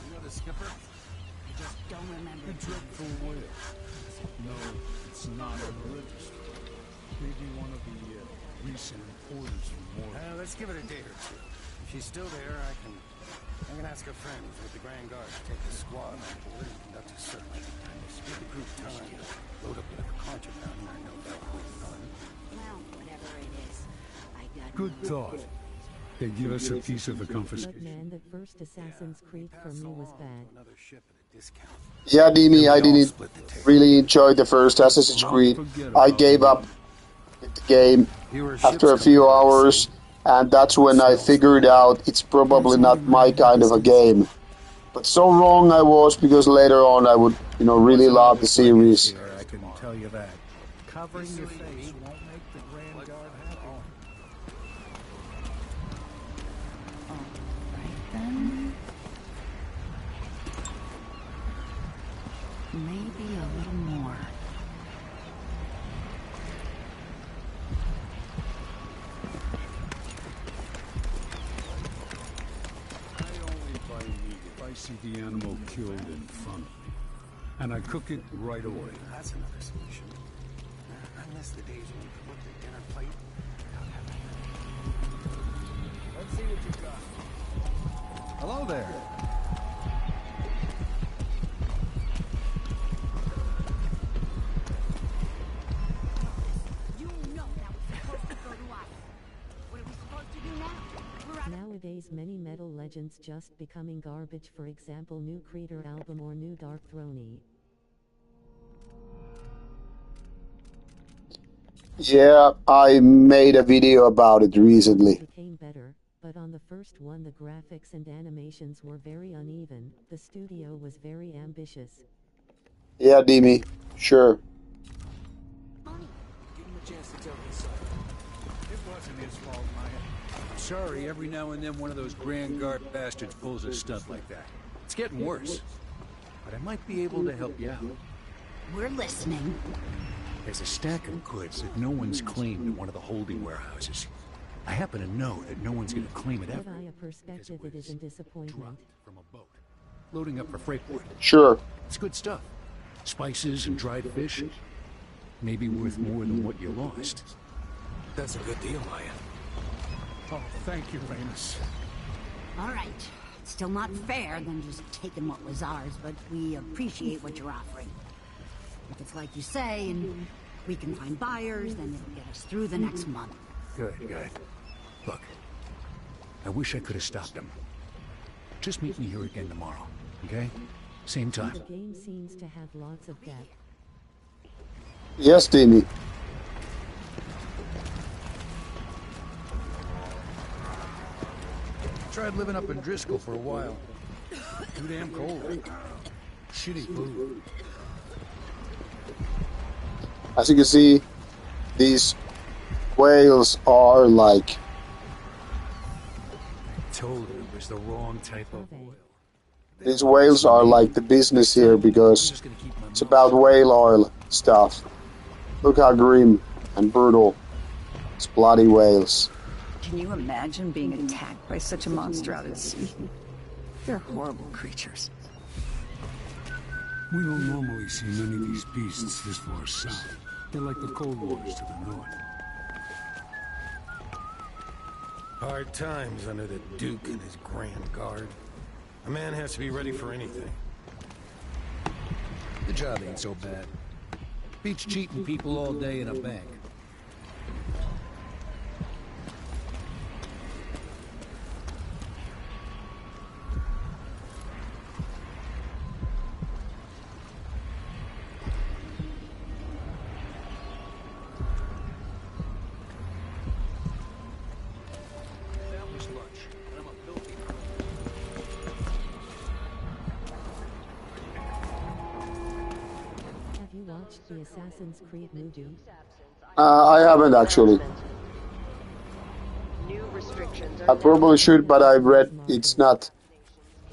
You know the skipper? I just don't remember. The dreadful whale. No, it's not on the register. Maybe one of the recent importers from War. Let's give it a day or two. If she's still there, I can ask her friends with the Grand Guard to take the squad on board and conduct a search. Give the group time to load up with a contraband I know that waiting on. Well, whatever it is, I got Good thought. They give us a piece of the But confiscation. man, that first Assassin's Creed for me was bad. Another ship at a discount. Yeah, Dimi, I didn't really enjoy the first Assassin's Creed. I gave up with the game after a few hours, and that's when I figured out it's probably not my kind of a game. But so wrong I was, because later on I would, really love the series. I can tell you that. Covering your face won't make the Grand Guard happy. Alright then. Maybe a little more. I only buy meat if I see the animal killed in front of me. And I cook it right away. That's another solution. I miss the days when you could look at the dinner plate. Let's see what you got. Hello there. You know that was supposed to go to us. What are we supposed to do now? We're out of Nowadays many metal legends just becoming garbage, for example new Creator album or new Dark Throne. Yeah, I made a video about it recently. Became better, but on the first one the graphics and animations were very uneven, the studio was very ambitious. Yeah, Dimi, sure. Give him a chance to tell his side. It wasn't his fault, Maya. I'm sorry, every now and then one of those Grand Guard bastards pulls a stunt like that. It's getting worse. But I might be able to help you out. We're listening. There's a stack of goods that no one's claimed in one of the holding warehouses. I happen to know that no one's going to claim it Give ever. I a perspective, it is a disappointment. Dropped from a boat. Loading up for freight port. Sure. It's good stuff. Spices and dried fish. Maybe worth more than what you lost. That's a good deal, Maya. Oh, thank you, Ramus. All right. It's still not fair than just taking what was ours, but we appreciate what you're offering. If it's like you say, and we can find buyers, then it'll get us through the next month. Good, good. Look, I wish I could have stopped him. Just meet me here again tomorrow, okay? Same time. The game seems to have lots of depth. Yes, Dimi. Tried living up in Driscoll for a while. Too damn cold. Shitty food. As you can see, these whales are like... Told him it was the wrong type of oil. These whales are like the business here, because it's about whale oil stuff. Look how grim and brutal. It's bloody whales. Can you imagine being attacked by such a monster out at sea? They're horrible creatures. We don't normally see many of these beasts this far south. They're like the cold waters to the north. Hard times under the Duke and his Grand Guard. A man has to be ready for anything. The job ain't so bad. Beats cheating people all day in a bank. Watched the Assassin's Creed movie? I haven't actually. I probably should, but I've read it's not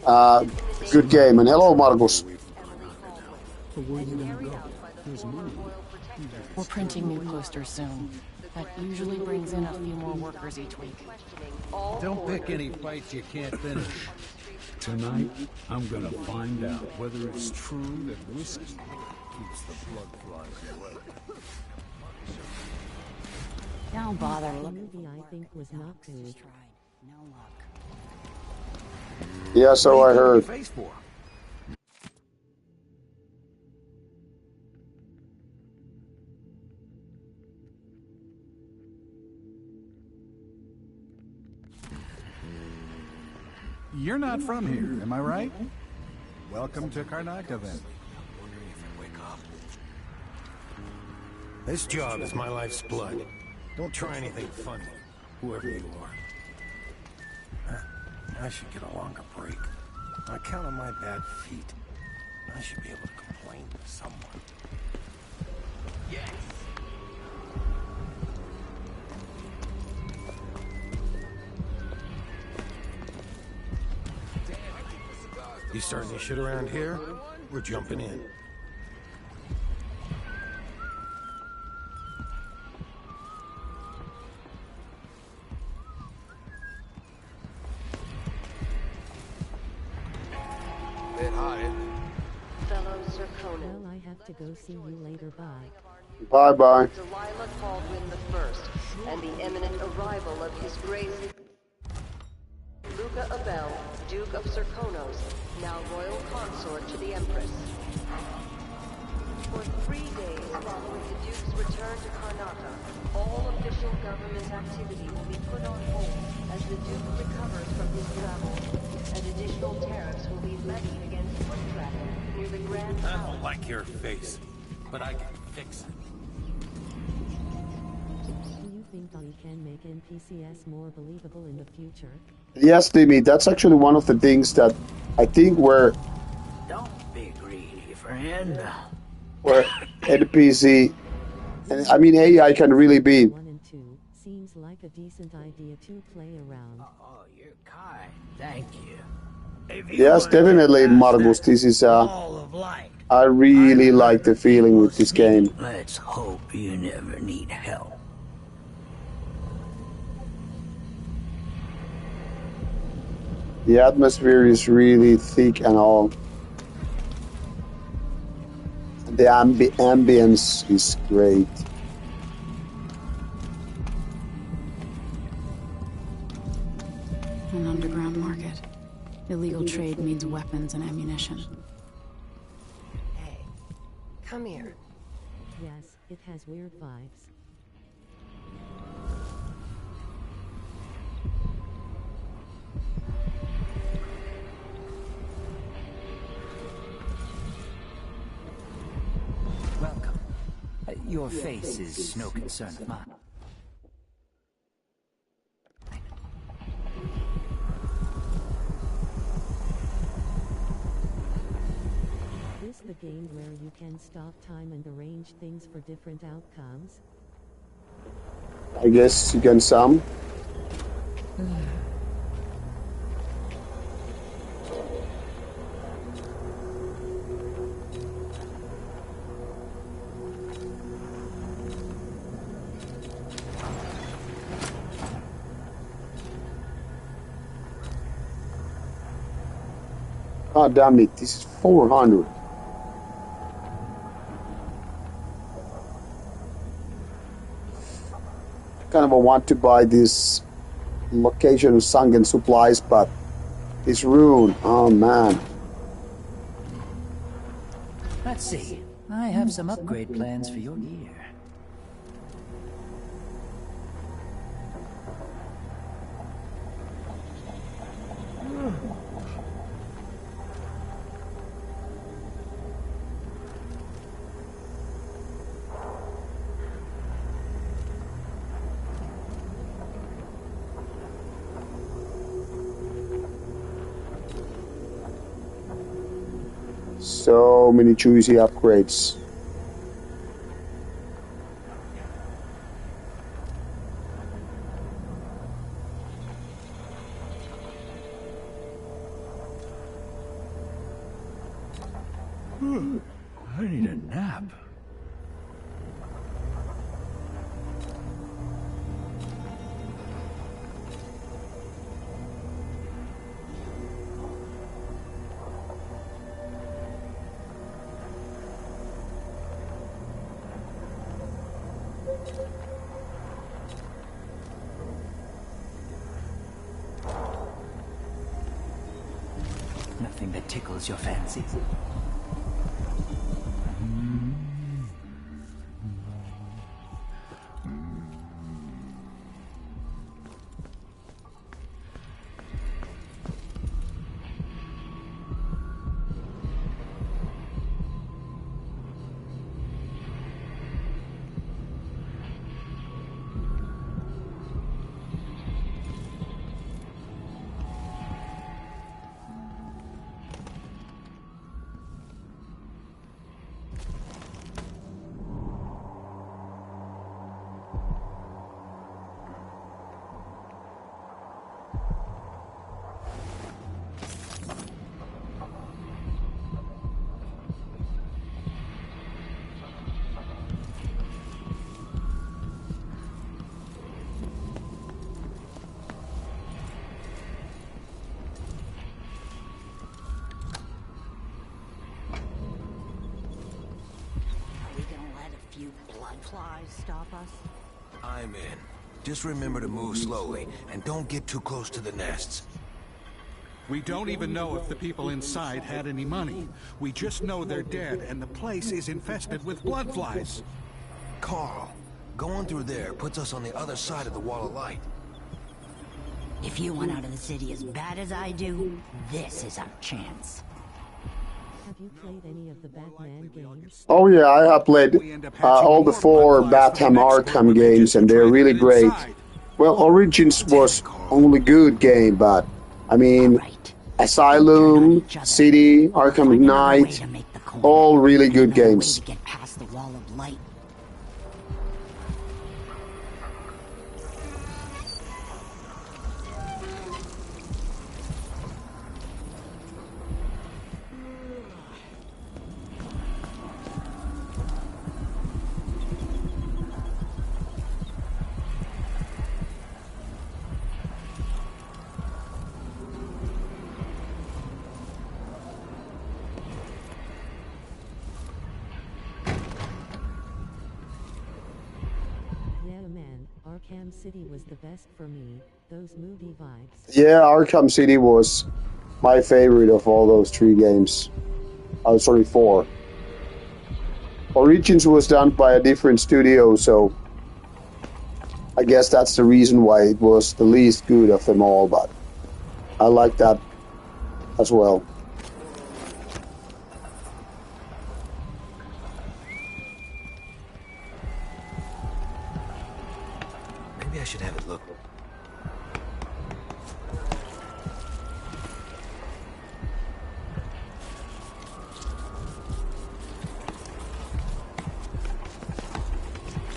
a good game. And hello, Markus. We're printing new posters soon. That usually brings in a few more workers each week. Don't pick any fights you can't finish. Tonight, I'm gonna find out whether it's true that whiskey keeps the blood flies away. Don't bother. The movie I think was not good. Yeah, so I heard. You're not from here, am I right? Welcome to Karnaca, then. This job is my life's blood. Don't try anything funny, whoever you are. I should get a longer break. On account of my bad feet, I should be able to complain to someone. Yes! You starting your shit around here? We're jumping in. Well, I have to go see you later. Bye. Bye-bye. Delilah Baldwin I, and the imminent arrival of His Grace Luca Abel, Duke of Serkonos, now royal consort to the Empress. For 3 days following the Duke's return to Karnaca, all official government activity will be put on hold as the Duke recovers from his travels, and additional tariffs will be levied against foot traffic near the Grand I Tower. don't like your face, but I can fix it. Do you think we can make NPCs more believable in the future? Yes, Timmy, that's actually one of the things that I think where Don't be greedy, friend. where NPC, and I mean AI can really be. 1 and 2 seems like a decent idea to play around. Oh, you're kind. Thank you. Yes, definitely, Margus. This is I really like the feeling with this game. Let's hope you never need help. The atmosphere is really thick and all. The ambience is great. An underground market. Illegal trade means weapons and ammunition. Hey, come here. Yes, it has weird vibes. Welcome. Your face is no concern of mine. Is this the game where you can stop time and arrange things for different outcomes? I guess you can some. God damn it, this is 400. I kind of want to buy this location of sunken supplies, but This rune, oh man. Let's see. I have some upgrade plans for your gear. So many juicy upgrades. I need a nap. Nothing that tickles your fancy. Flies stop us? I'm in. Just remember to move slowly, and don't get too close to the nests. We don't even know if the people inside had any money. We just know they're dead, and the place is infested with blood flies. Carl, going through there puts us on the other side of the wall of light. If you want out of the city as bad as I do, this is our chance. Have you played any of the Batman games? Oh yeah, I have played all the 4 Batman Arkham games, and they're really great. Well, Origins was only good game, but I mean, Asylum, City, Arkham Knight, all really good games. Get past the wall of light. Arkham City was the best for me, those moody vibes. Yeah, Arkham City was my favorite of all those 3 games. Oh, sorry, 4. Origins was done by a different studio, so I guess that's the reason why it was the least good of them all, but I like that as well. Maybe I should have it look.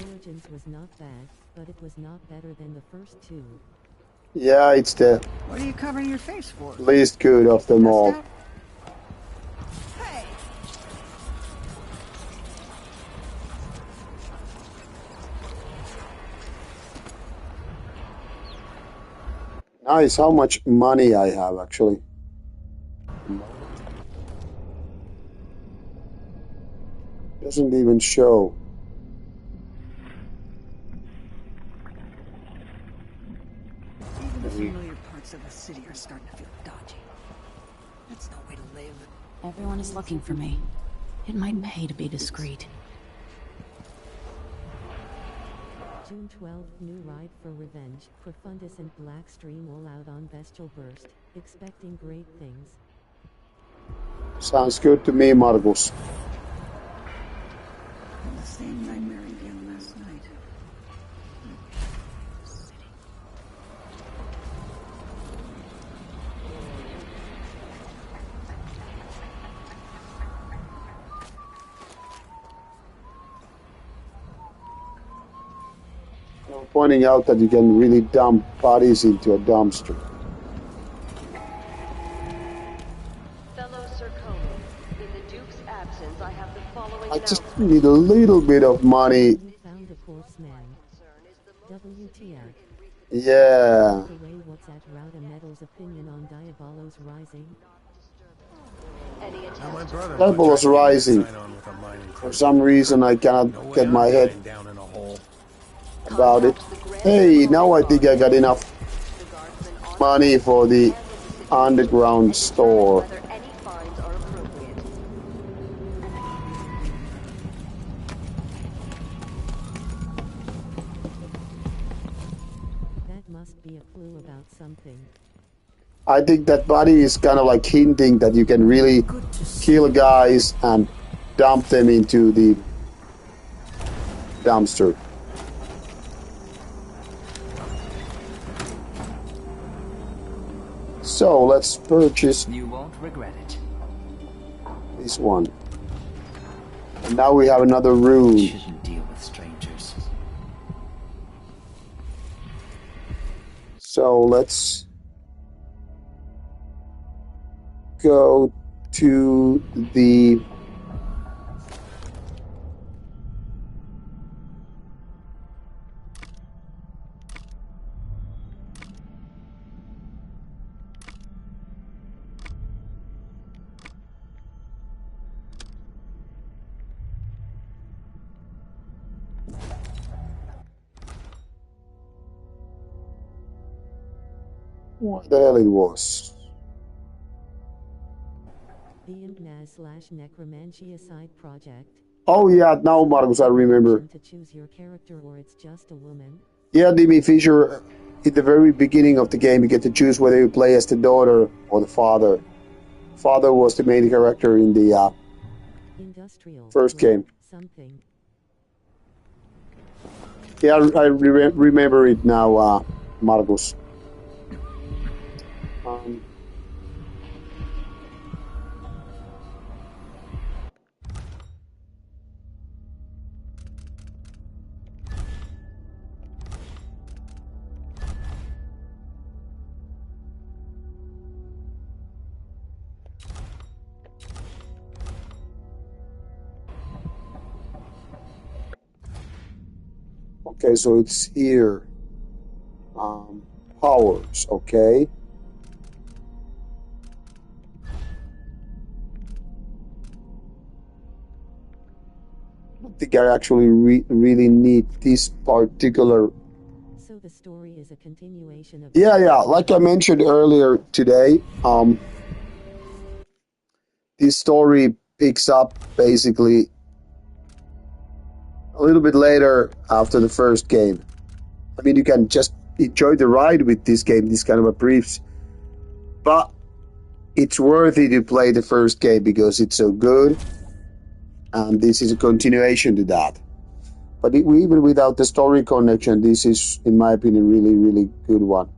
Origins was not bad, but it was not better than the first 2. Yeah, it's the What are you covering your face for? least good of them all. Hey! Nice, how much money I have actually. Doesn't even show. Even the familiar parts of the city are starting to feel dodgy. looking for me. It might pay to be discreet. June 12th, new ride for Revenge, Profundus and Blackstream all out on Bestial Burst. Expecting great things. Sounds good to me, Margus. The same nightmare again last night. Pointing out that you can really dump bodies into a dumpster. Fellow Sir Conan, in the Duke's absence, I have the following I just need a little bit of money. You found the corpse man. WTF. Yeah. The way what's at Rauta Metal's opinion on Diabolos Rising? My brother Diabolos Rising. For some reason I cannot get my head down in a hole. about it. Hey, now I think I got enough money for the underground store. That must be a clue about something. I think that body is kind of like hinting that you can really kill guys and dump them into the dumpster. So let's purchase. You won't regret it. This one. And now we have another room. Shouldn't deal with strangers. So let's go to the what the hell it was. The Impnaz/Necromancia side project. Oh yeah, now Marcus, I remember. To choose your character or it's just a woman. Yeah, Demi Fisher, at the very beginning of the game, you get to choose whether you play as the daughter or the father. Father was the main character in the first game. Something. Yeah, I remember it now, Marcus. Okay, so it's here. Powers, okay. I think I actually really need this particular. So the story is a continuation of. Yeah, like I mentioned earlier today, this story picks up basically a little bit later after the first game. I mean, you can just enjoy the ride with this game, this kind of a briefs, but it's worthy to play the first game because it's so good, and this is a continuation to that. But even without the story connection, this is, in my opinion, really, really good one.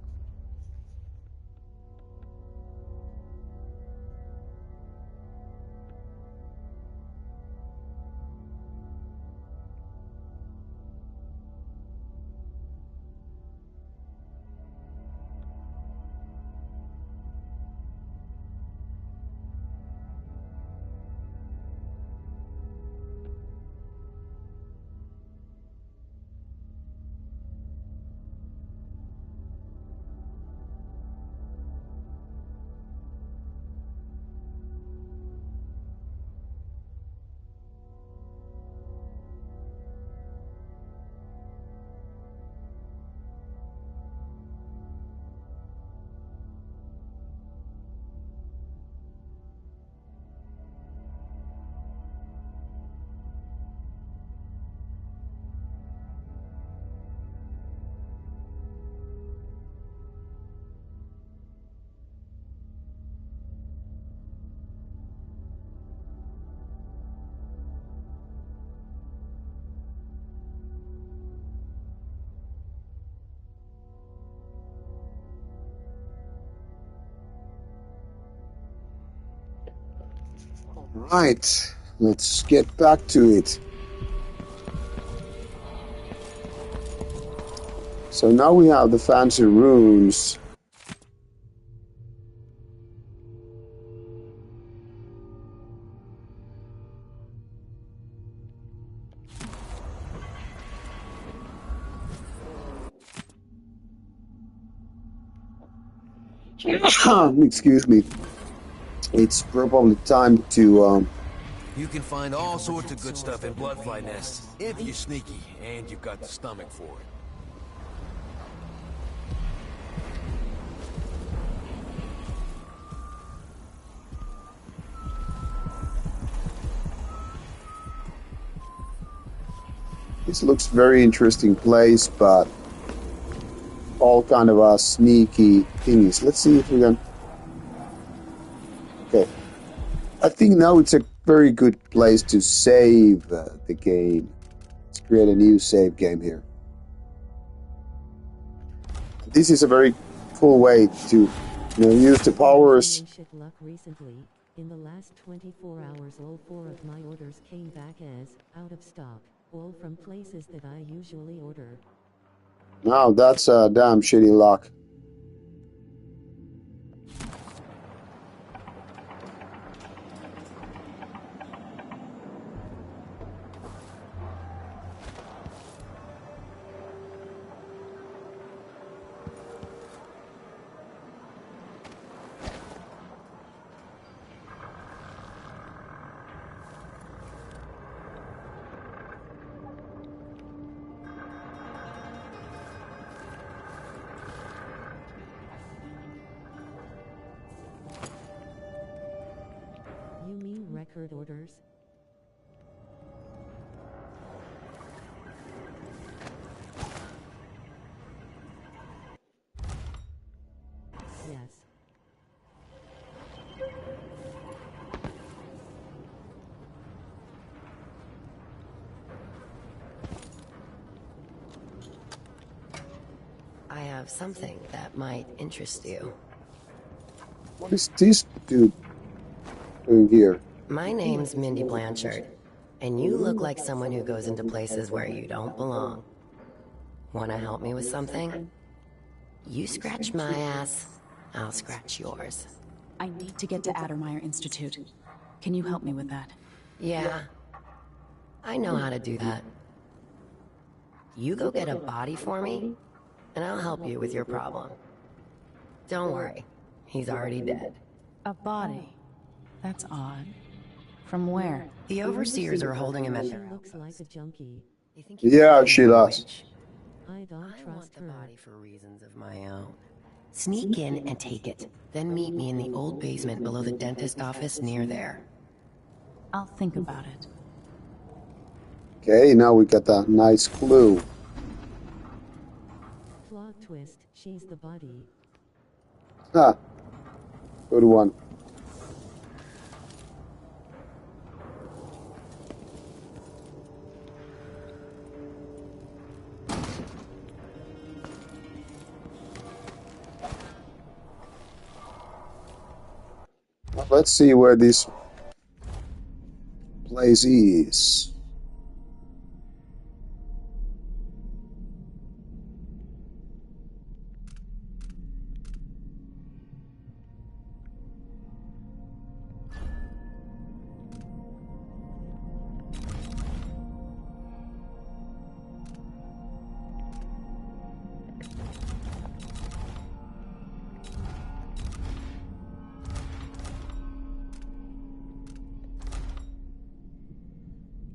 Right, let's get back to it. So now we have the fancy rooms. Excuse me. It's probably time to You can find all sorts of good stuff in bloodfly nests, if you're sneaky and you've got the stomach for it. This looks very interesting place, but all kind of sneaky things. Let's see if we can. Okay, I think now it's a very good place to save the game. Let's create a new save game here. This is a very cool way to use the powers. Shit luck recently. In the last 24 hours, all 4 of my orders came back as out of stock. All from places that I usually order. Now that's a damn shitty luck. You mean record orders? Yes. I have something that might interest you. What is this dude doing here? My name's Mindy Blanchard, and you look like someone who goes into places where you don't belong. Wanna help me with something? You scratch my ass, I'll scratch yours. I need to get to Addermeyer Institute. Can you help me with that? Yeah, I know how to do that. You go get a body for me, and I'll help you with your problem. Don't worry, he's already dead. A body? That's odd. From where? The overseers are holding him at their She looks like a junkie. Yeah, she does. I don't I trust want the her. body for reasons of my own. Sneak in and take it. Then meet me in the old basement below the dentist office near there. I'll think about it. Okay, now we got a nice clue. Plot twist, she's the body. Ah, good one. Let's see where this place is.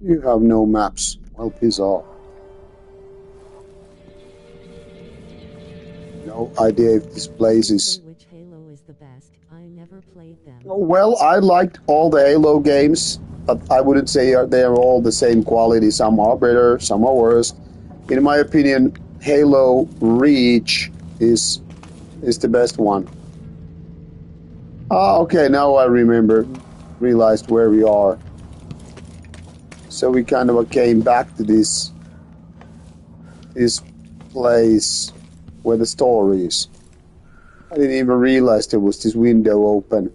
You have no maps. Well, piss off. No idea if this place is... Which Halo is the best? I never played them. Well, I liked all the Halo games, but I wouldn't say they are all the same quality. Some are better, some are worse. In my opinion, Halo Reach is the best one. Ah, okay, now I realized where we are. So we kind of came back to this place where the store is. I didn't even realize there was this window open.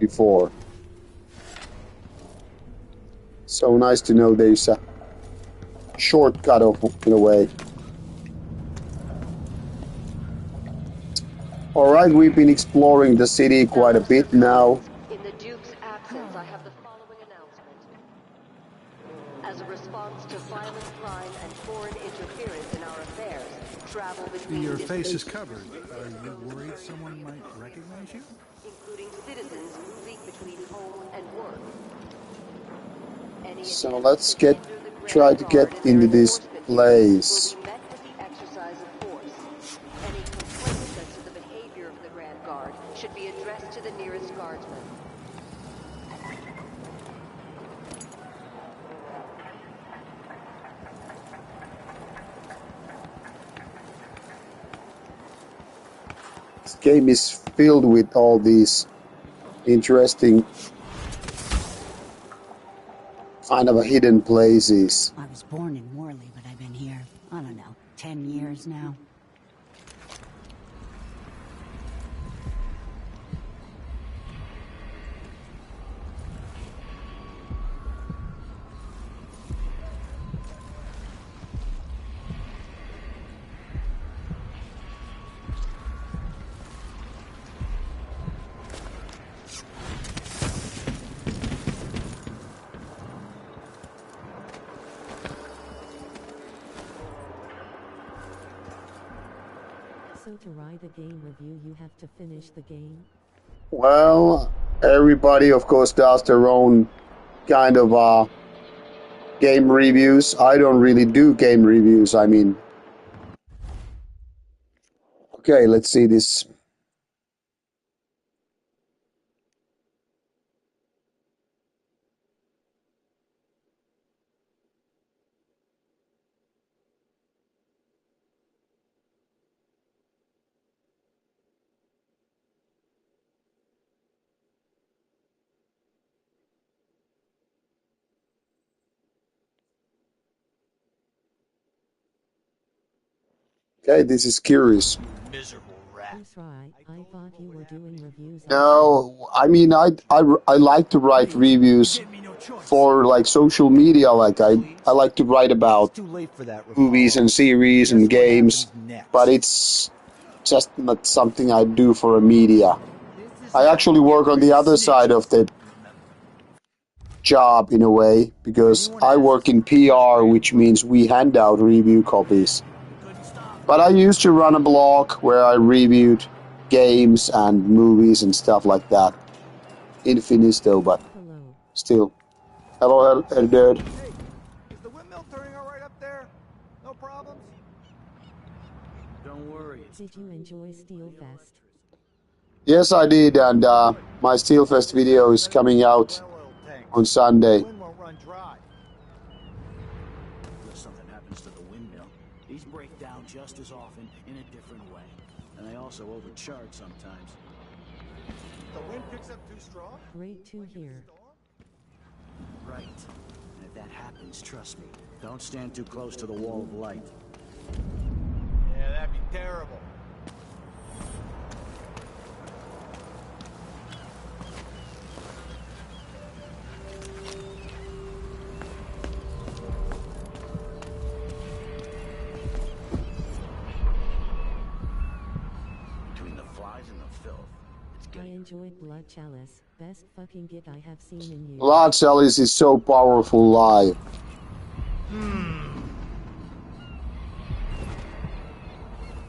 before. So nice to know there's a shortcut in a way. Alright, we've been exploring the city quite a bit now. In the Duke's absence, I have the following announcement. As a response to violent crime and foreign interference in our affairs, travel between Your face is covered. Are you worried someone might recognize you? including citizens moving between home and work. So let's try to get into this place. Met with the exercise of force. Any complaints as to the behavior of the Grand Guard should be addressed to the nearest guardsman. This game is filled with all these interesting kind of hidden places. I was born in Morley, but I've been here, I don't know, 10 years now. So to write a game review you have to finish the game? Well, everybody of course does their own kind of game reviews. I don't really do game reviews, I mean. Okay, let's see this. Okay, this is curious. Miserable rat. I thought you were doing reviews. No, I mean I like to write reviews for like social media. Like I like to write about movies and series and games, but it's just not something I do for a media. I actually work on the other side of the job in a way because I work in PR, which means we hand out review copies. But I used to run a blog where I reviewed games and movies and stuff like that. In Finnish though, but still. Hello, dude. Is the windmill turning all right up there? No problems? Don't worry. Did you enjoy Steelfest? Yes, I did, and my Steelfest video is coming out on Sunday. Unless something happens to the windmill, these break down just as often in a different way. And they also overcharge sometimes. The wind picks up too strong? Great to hear. Right. And if that happens, trust me, don't stand too close to the wall of light. Yeah, that'd be terrible. I enjoyed Blood Chalice. Best fucking git I have seen in years. Blood Chalice is so powerful live.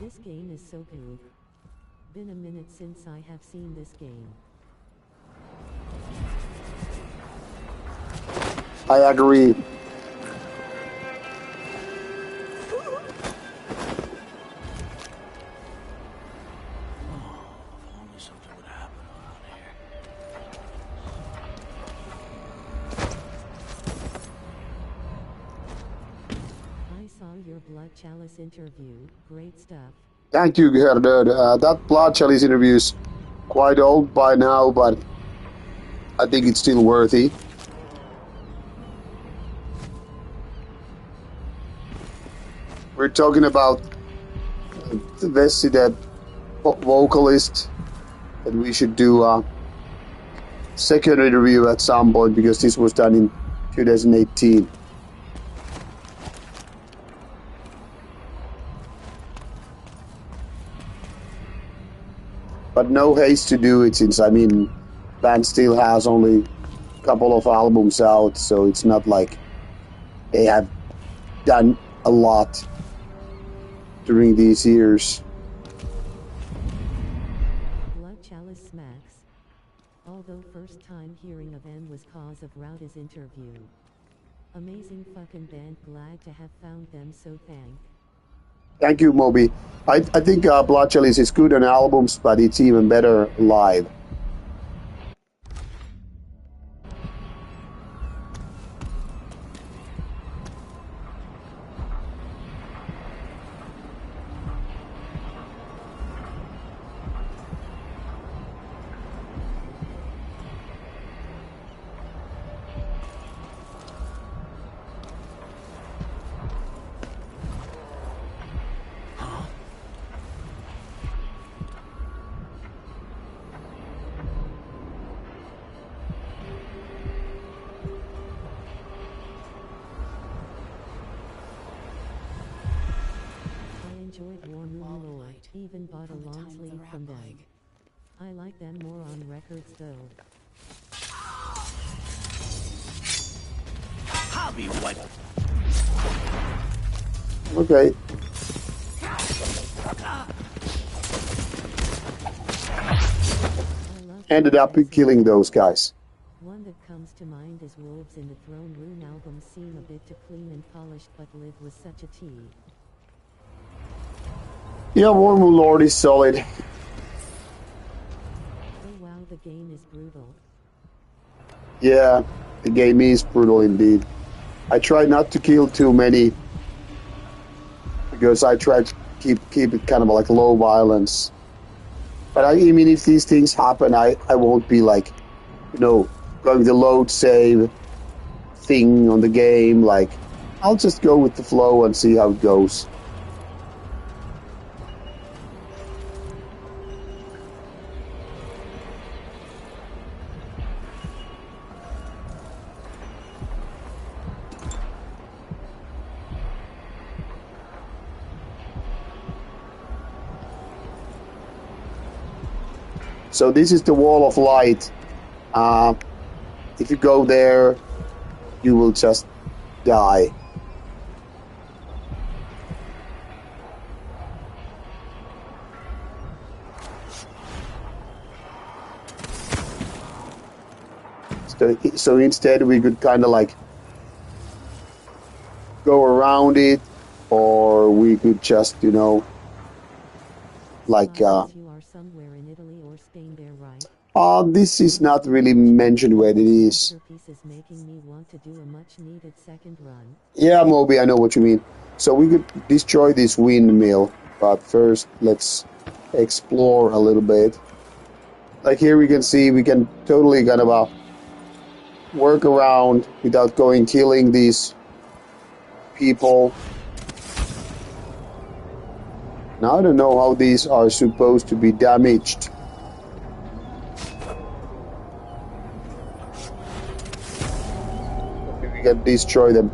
This game is so good. Been a minute since I have seen this game. I agree. Your Blood Chalice interview, great stuff. Thank you, Gerderd. That Blood Chalice interview is quite old by now, but I think it's still worthy. We're talking about Vessi, the vocalist, that we should do second interview at some point because this was done in 2018. But no haste to do it since, I mean, band still has only a couple of albums out, so it's not like they have done a lot during these years. Blood Chalice smacks. Although first time hearing of M was cause of Rauta's interview. Amazing fucking band, glad to have found them, so Thank you, Moby. I think Blood Chalice is good on albums, but it's even better live. even bought a long sleeve from them. I like them more on records though. Hobby what? Okay. Ended up killing those guys. One that comes to mind is Wolves in the Throne Room album seem a bit too clean and polished, but Liv was such a tea. Yeah, Wormwood Lord is solid. Oh wow, the game is brutal. Yeah, the game is brutal indeed. I try not to kill too many because I try to keep it kind of like low violence. But I mean, if these things happen, I won't be like, you know, going the load save thing on the game. Like, I'll just go with the flow and see how it goes. So this is the wall of light. If you go there, you will just die. So instead we could kind of like go around it, or we could just, you know, like You are somewhere in Italy or Spain there, right? this is not really mentioned where it is. Piece is making me want to do a much needed second run. Yeah, Moby, I know what you mean. So we could destroy this windmill, but first let's explore a little bit. Like here we can see we can totally kind of work around without killing these people. Now I don't know how these are supposed to be damaged. We can destroy them.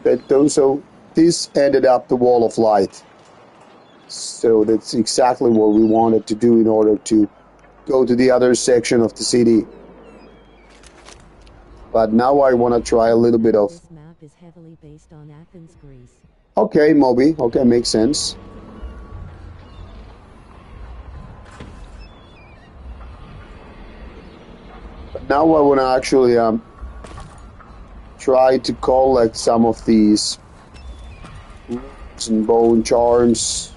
No. So this ended up the wall of light. So that's exactly what we wanted to do in order to go to the other section of the city. But now I want to try a little bit of... This map is heavily based on Athens, Greece. Okay, Moby. Okay, makes sense. But now I want to actually try to collect some of these roots and bone charms.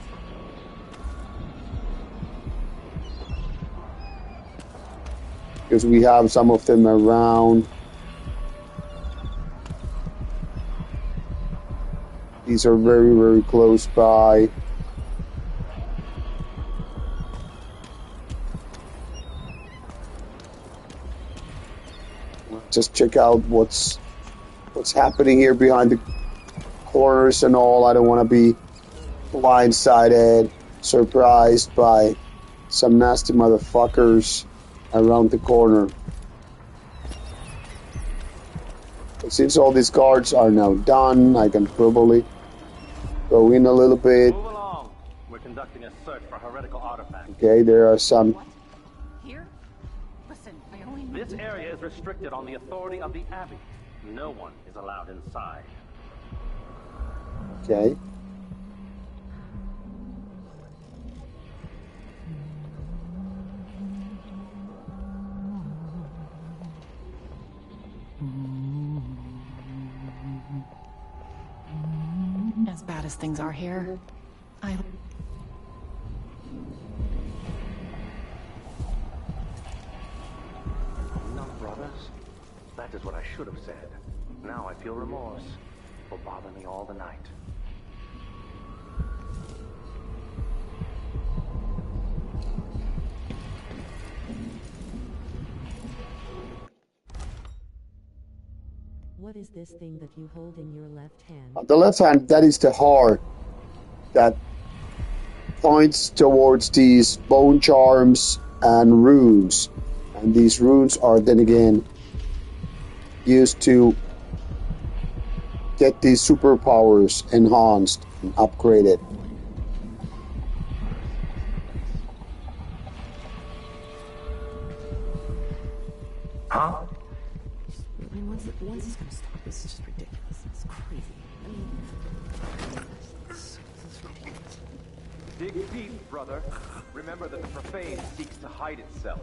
Because we have some of them around. These are very, very close by. Just check out what's happening here behind the corners and all. I don't want to be blindsided, surprised by some nasty motherfuckers around the corner. But since all these guards are now done, I can probably go in a little bit. Move along. We're conducting a search for heretical artifacts. Okay, there are some. Here? Listen, I only... This area is restricted on the authority of the Abbey. No one is allowed inside. Okay. As bad as things are here, No, brothers. That is what I should have said. Now I feel remorse. Will bother me all the night. What is this thing that you hold in your left hand? On the left hand, that is the heart that points towards these bone charms and runes. And these runes are then again used to get these superpowers enhanced and upgraded. Huh? I mean, when's this gonna stop? This is just ridiculous. It's crazy. I mean, Dig deep, brother. Remember that the profane seeks to hide itself.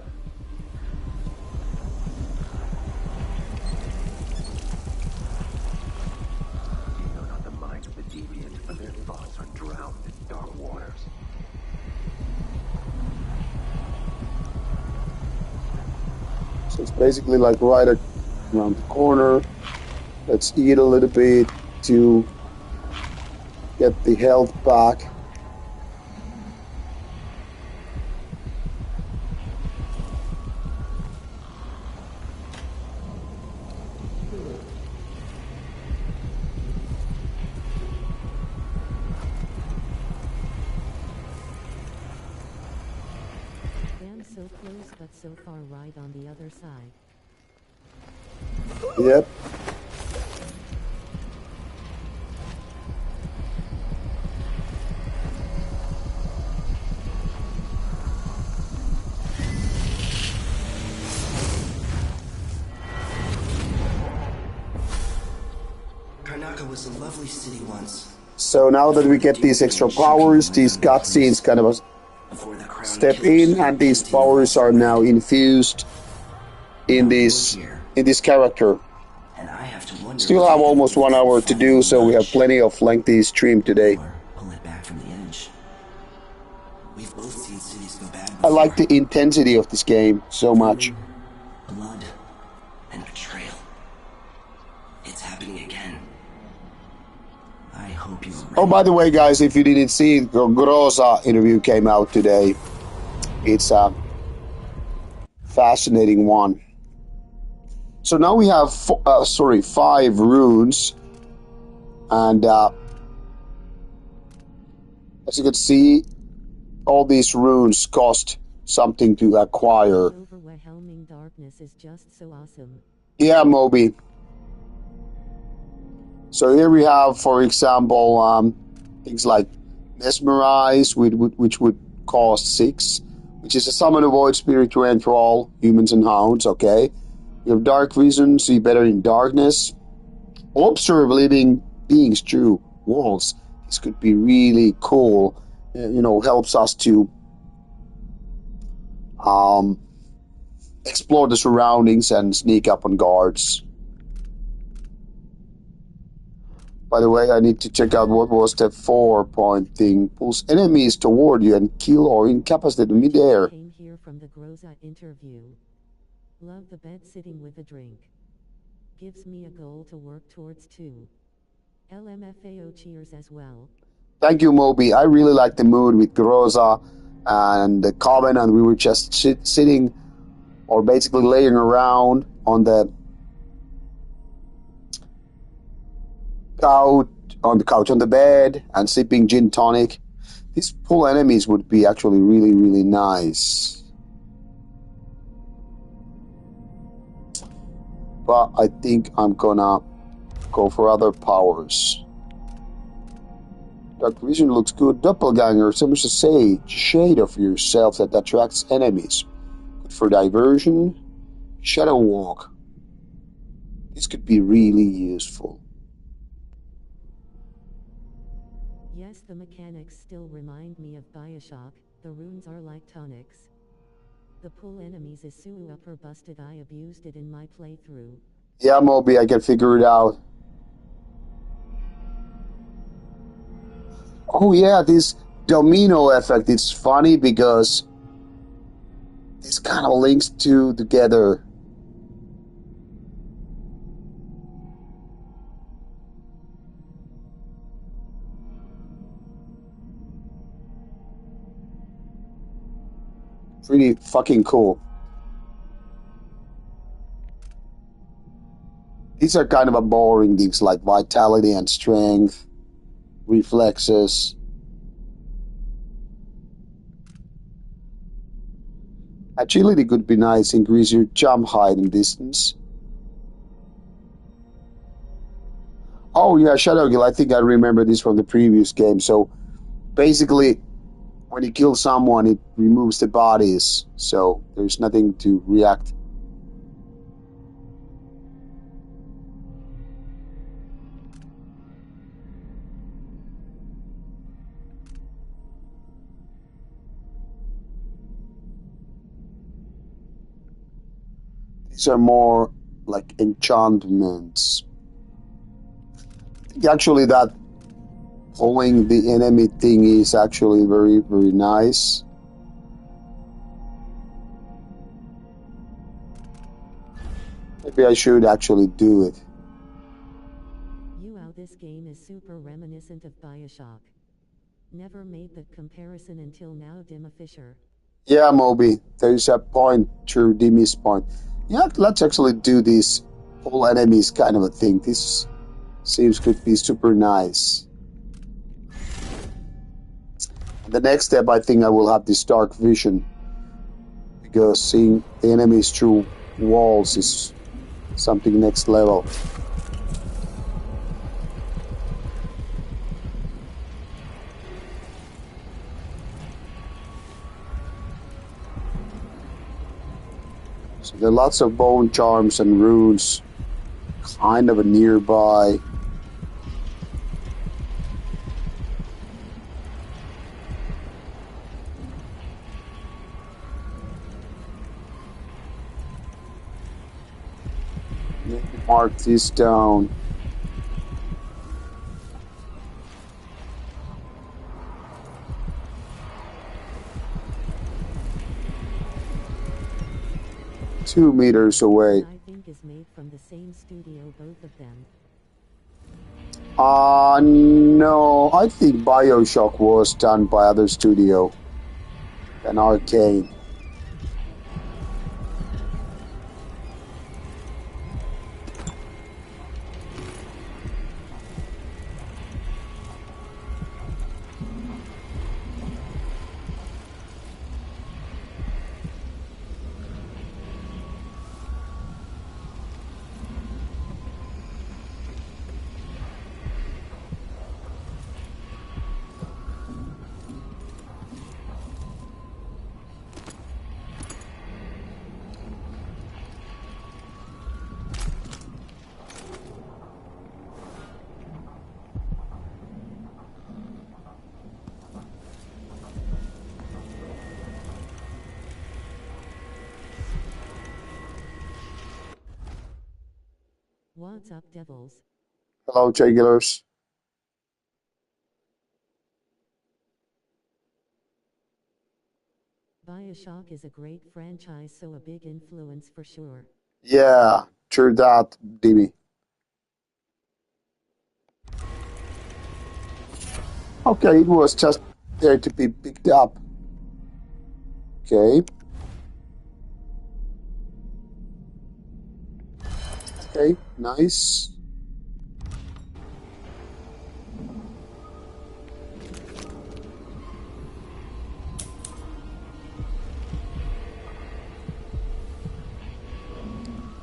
You know not the mind of the deviant, but their thoughts are drowned in dark waters. So it's basically like right around the corner. Let's eat a little bit to get the health back. Damn, so close but so far right on the other side. Yep. Karnaca was a lovely city once. So now that we get these extra powers, these cutscenes kind of step in, and these powers are now infused in this character. And I have to wonder. Still have almost 1 hour to do, so we have plenty of lengthy stream today. Pull it back from the edge. We've both seen cities go bad. I like the intensity of this game so much. Blood and betrayal. It's happening again. I hope you're ready. Oh, by the way, guys, if you didn't see it, the Groza interview came out today. It's a fascinating one. So now we have 5 runes, and as you can see, all these runes cost something to acquire. Overwhelming darkness is just so awesome. Yeah, Moby. So here we have, for example, things like Mesmerize, which would cost 6, which is a summon, avoid, spirit to enter all humans and hounds, okay. You have Dark Vision, see better in darkness. Observe living beings through walls. This could be really cool. Helps us to explore the surroundings and sneak up on guards. By the way, I need to check out what was the 4-point thing. Pulls enemies toward you and kill or incapacitate midair. Came here from the Groza interview. Love the bed sitting with a drink. Gives me a goal to work towards too. LMFAO cheers as well. Thank you, Moby. I really like the mood with Groza and the Coven, and we were just sitting or basically laying around on the on the couch on the bed and sipping gin tonic. These pull enemies would be actually really, really nice. But I think I'm gonna go for other powers. Dark vision looks good. Doppelganger, so much to say. Shade of yourself that attracts enemies. Good for diversion. Shadow walk. This could be really useful. Yes, the mechanics still remind me of Bioshock. The runes are like tonics. The pull enemies is so upper busted I abused it in my playthrough. Yeah, Moby, I can figure it out. Oh yeah, this domino effect, it's funny because this kind of links together. Really fucking cool. These are kind of a boring things like vitality and strength, reflexes. Agility could be nice, increase your jump height and distance. Oh yeah, Shadowkill, I think I remember this from the previous game. So basically, when you kill someone, it removes the bodies, so there's nothing to react. These are more like enchantments. Actually, that pulling the enemy thing is actually very, very nice. Maybe I should actually do it. This game is super reminiscent of Bioshock. Never made the comparison until now, Dimma Fisher. Yeah, Moby, there's a point through Dimmy's point. Yeah, let's actually do this pull enemies kind of a thing. This seems could be super nice. And the next step, I think I will have this dark vision, because seeing the enemies through walls is something next level. So there are lots of bone charms and runes kind of a nearby. Mark this down. Two meters away. I think is made from the same studio, both of them. No, I think Bioshock was done by other studio than Arcane. What's up, devils? Hello, Regulars. Bioshock is a great franchise, so a big influence for sure. Yeah, true that, Dimmy. Okay, it was just there to be picked up. Okay. Okay, nice.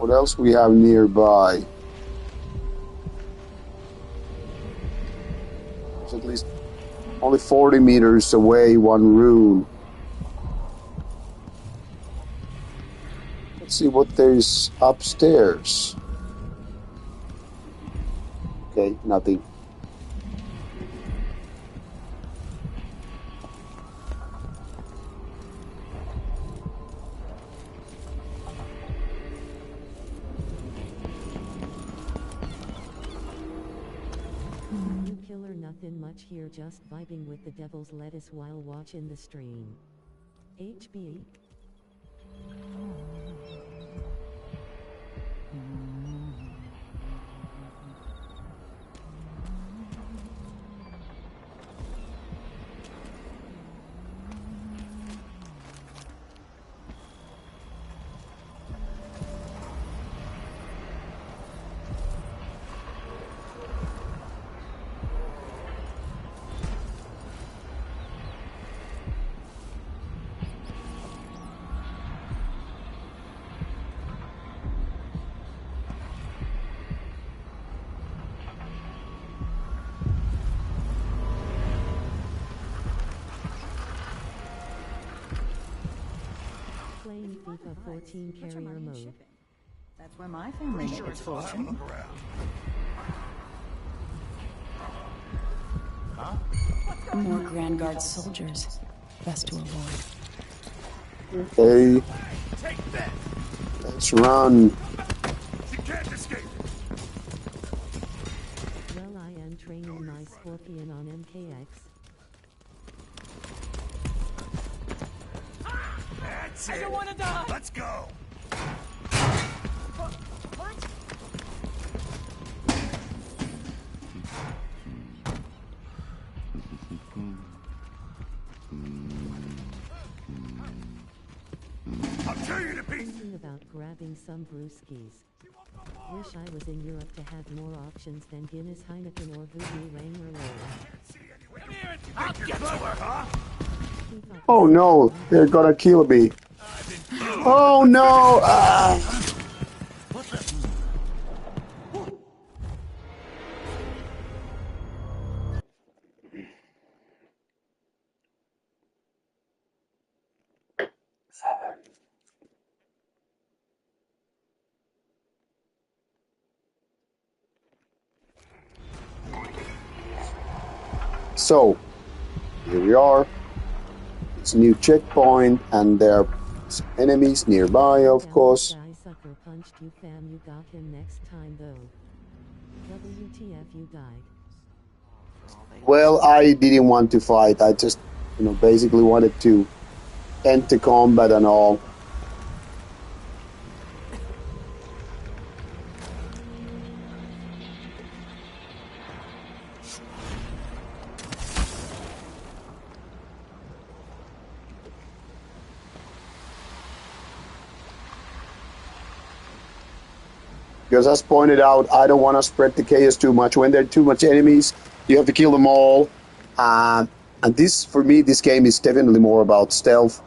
What else we have nearby? There's at least only 40 meters away, one room. Let's see what there's upstairs. Okay, nothing. New killer, nothing much here, just vibing with the devil's lettuce while watching the stream. HB. Playing FIFA 14 carrier mode. That's where my family made its fortune. More Grand Guard soldiers. Best to avoid. Okay. Let's run. Well, I am training my Scorpion on MKX. That's it. I don't want to die. Let's go. What? I'll tear you to pieces. Thinking about grabbing some brewskis. Wish I was in Europe to have more options than Guinness, Heineken, or Voodoo Ranger Lola. I'll get to her, huh? Oh no, they're gonna kill me. Oh no! So, here we are. It's a new checkpoint, and there are some enemies nearby, of course. Guy sucker punched you, fam. You got him next time though. WTF, you died. Well, I didn't want to fight. I just, basically wanted to end the combat and all. Because as pointed out, I don't want to spread the chaos too much. When there are too much enemies, you have to kill them all. And this, for me, this game is definitely more about stealth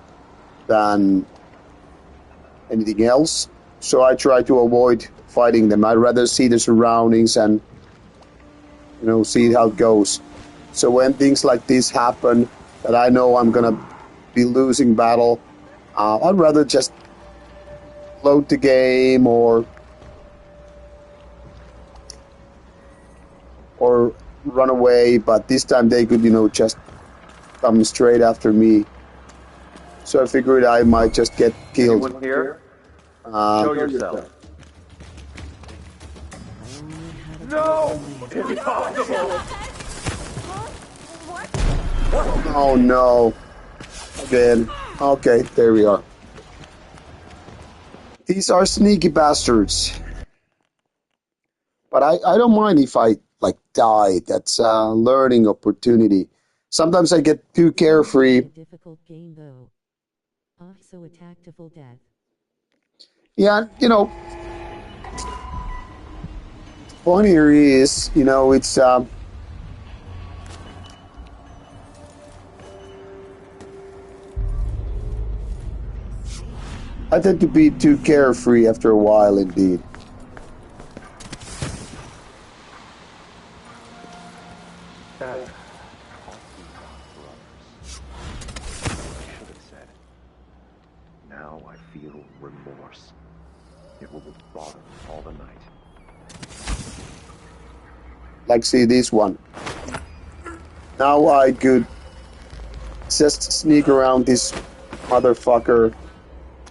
than anything else. So I try to avoid fighting them. I'd rather see the surroundings and, see how it goes. So when things like this happen, that I know I'm going to be losing battle, I'd rather just load the game or run away, but this time they could, just come straight after me. So I figured I might just get killed. Anyone here? Show yourself. No! Impossible! Oh no. Again. Okay, there we are. These are sneaky bastards. But I don't mind if I die. That's a learning opportunity. Sometimes I get too carefree. Difficult game though. So a tactful death. Yeah, point here is, it's I tend to be too carefree after a while, indeed. Now I feel remorse. It will bother me all the night. Like, see this one. Now I could just sneak around this motherfucker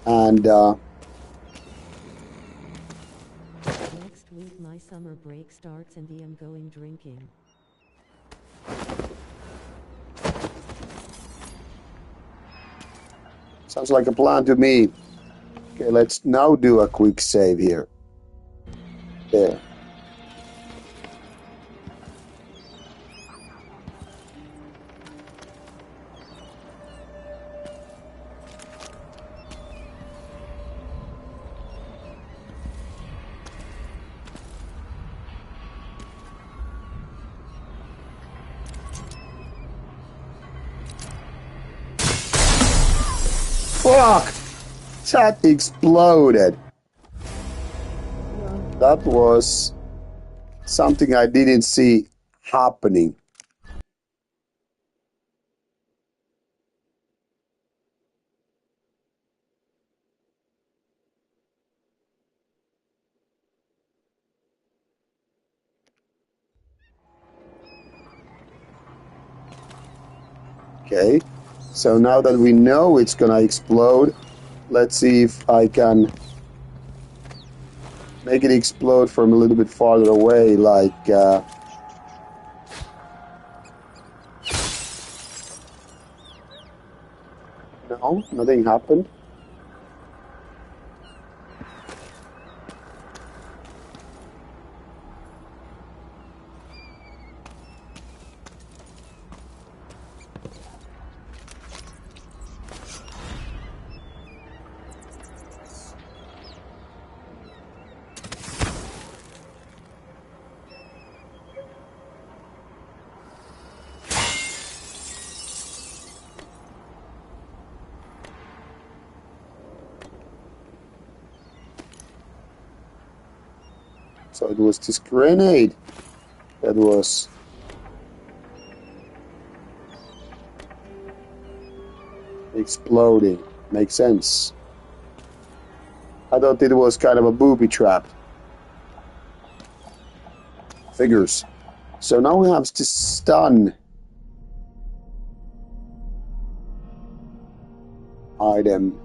and Next week my summer break starts and I'm going drinking. sounds like a plan to me. Okay, let's now do a quick save here. There. Fuck! That exploded. That was something I didn't see happening. Okay, so now that we know it's gonna explode, let's see if I can make it explode from a little bit farther away, like no, nothing happened. So it was this grenade that was exploding. Makes sense. I thought it was kind of a booby trap. Figures. So now we have this stun item.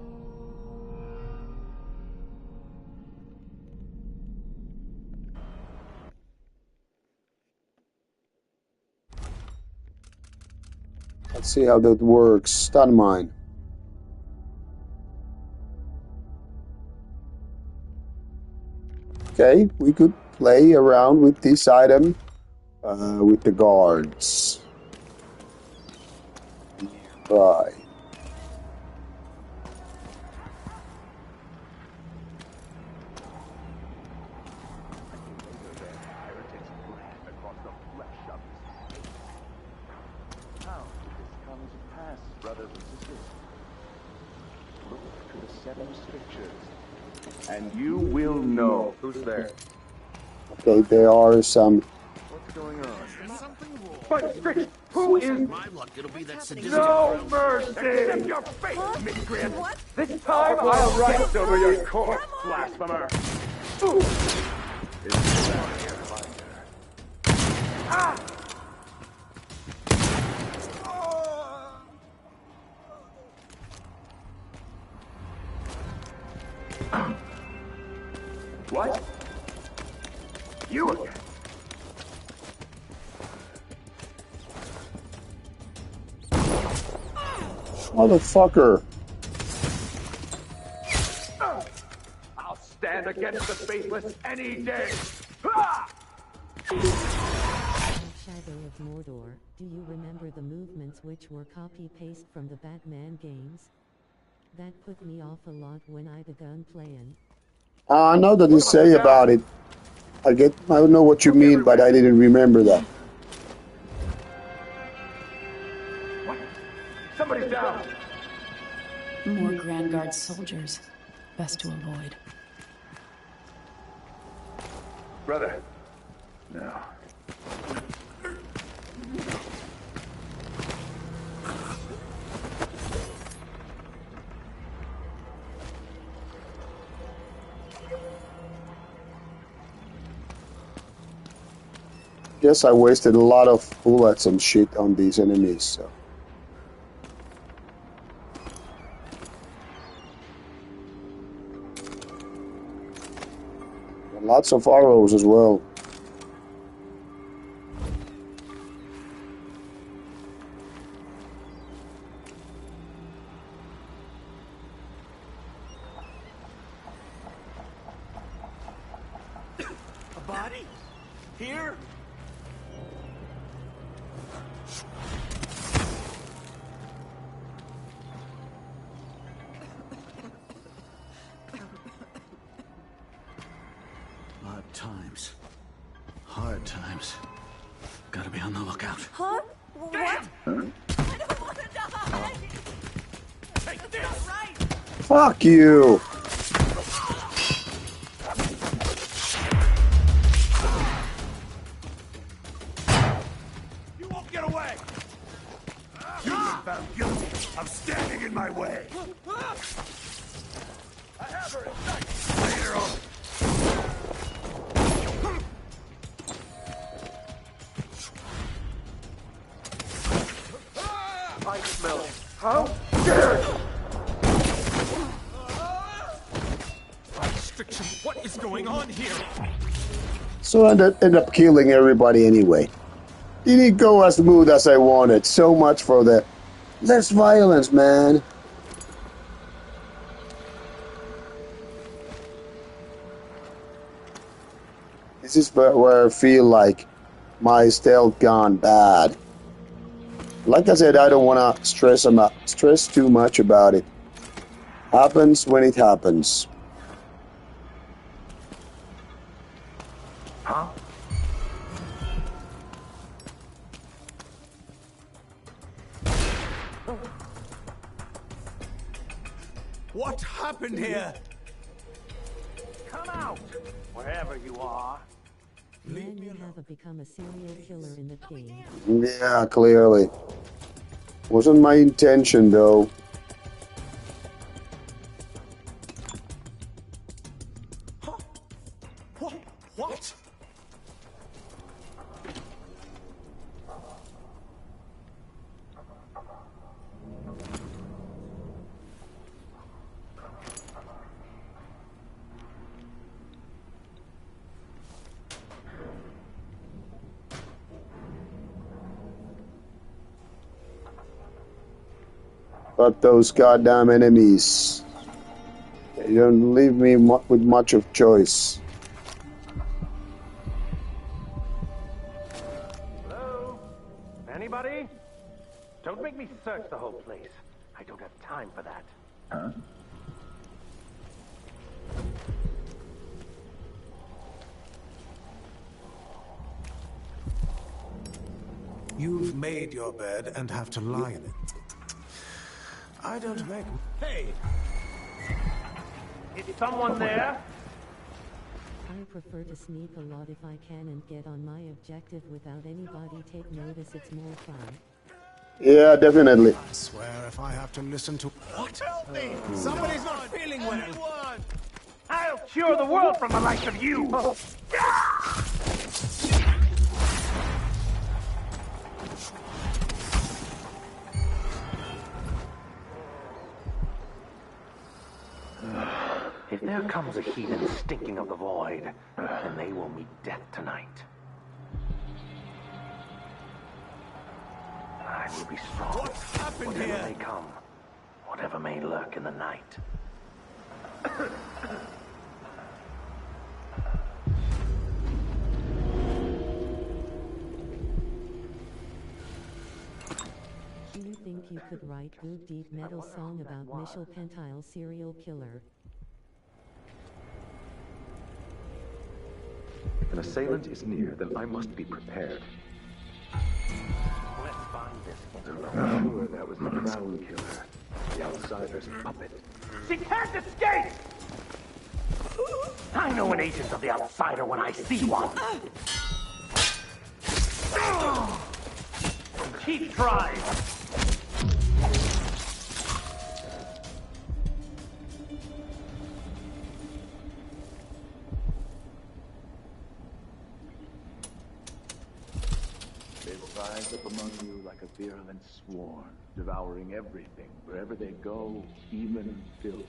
Let's see how that works. Stun mine. Okay, we could play around with this item with the guards nearby. Brothers and sisters, look to the 7 scriptures, and you will know. Who's there? Okay, there are some. What's going on? Something wrong. But Strict, who is? My luck, it'll be that sadistic. No mercy! Accept your fate, miscreant! This time I'll rise over your corpse, blasphemer! Ah! What? You again? Motherfucker. I'll stand against the faithless any day. Ah! Shadow of Mordor, do you remember the movements which were copy-paste from the Batman games? That put me off a lot when I begun playing. I know that you say about it. I know what you mean, but I didn't remember that. What? Somebody's down. More Grand Guard soldiers. Best to avoid. Brother. No. Guess I wasted a lot of bullets and shit on these enemies, so. And lots of arrows as well. A body? Here? Hard times. Gotta be on the lookout. Huh? What? I don't want to die! Take this! Right! Fuck you! You won't get away! You've been found guilty of standing in my way! I have her in sight! Later on! I smell it. How dare you! Restriction, what is going on here? So I ended up killing everybody anyway. Didn't go as smooth as I wanted. So much for the less violence, man. This is where I feel like my stealth gone bad. Like I said, I don't want to stress too much about it. Happens when it happens. Huh? What happened here? Come out! Wherever you are. Then you have become a serial killer in the game. Yeah, clearly. Wasn't my intention, though. What? But those goddamn enemies, they don't leave me with much of choice. Hello? Anybody? Don't make me search the whole place. I don't have time for that. Huh? You've made your bed and have to lie in it. I don't make... Hey! Is someone there? I prefer to sneak a lot if I can and get on my objective without anybody take notice. It's more fun. Yeah, definitely. I swear if I have to listen to... What? Help me! Somebody's not feeling well! I'll cure the world from the likes of you! If there comes a heathen stinking of the void, then they will meet death tonight. I will be strong. What happened whatever here? may come, whatever may lurk in the night. Do you think you could write good deep metal song about Michel Pentile serial killer? If an assailant is near, then I must be prepared. Let's find this I'm sure that was the Crown Killer, the outsider's puppet. She can't escape! I know an agent of the outsider when I see one. Keep trying. They rise up among you like a virulent swarm, devouring everything wherever they go, even filth.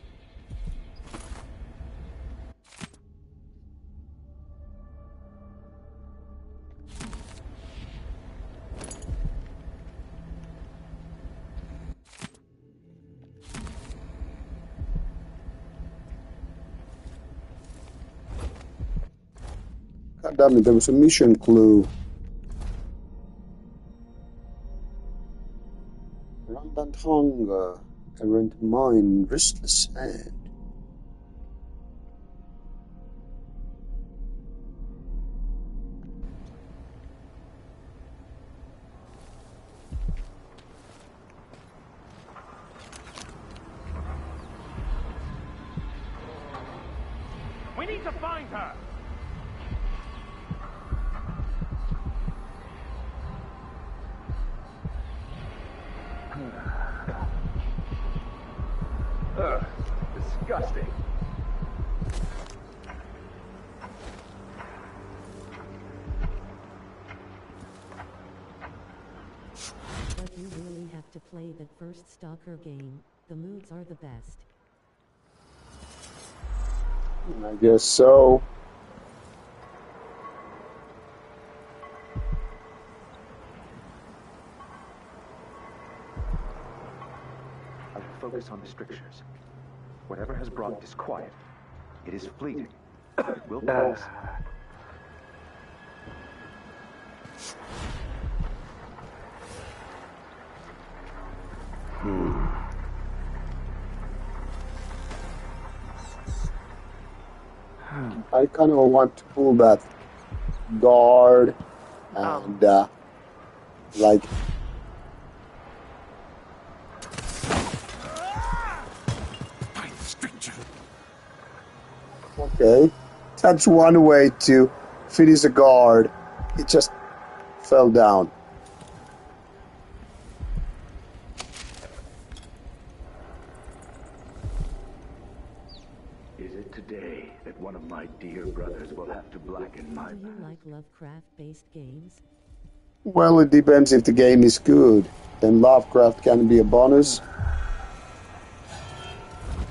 God damn it, there was a mission clue. Rampant hunger, errant mind, restless hand. We need to find her. Ugh, disgusting. But you really have to play that first Stalker game. The moods are the best. I guess so. I will focus on the strictures. Whatever has brought disquiet, it is fleeting. It will pass. I kind of want to pull that guard and like okay, that's one way to finish a guard. It just fell down. Is it today that one of my dear brothers will have to blacken my Do you like Lovecraft-based games? Well, it depends if the game is good. Then Lovecraft can be a bonus. I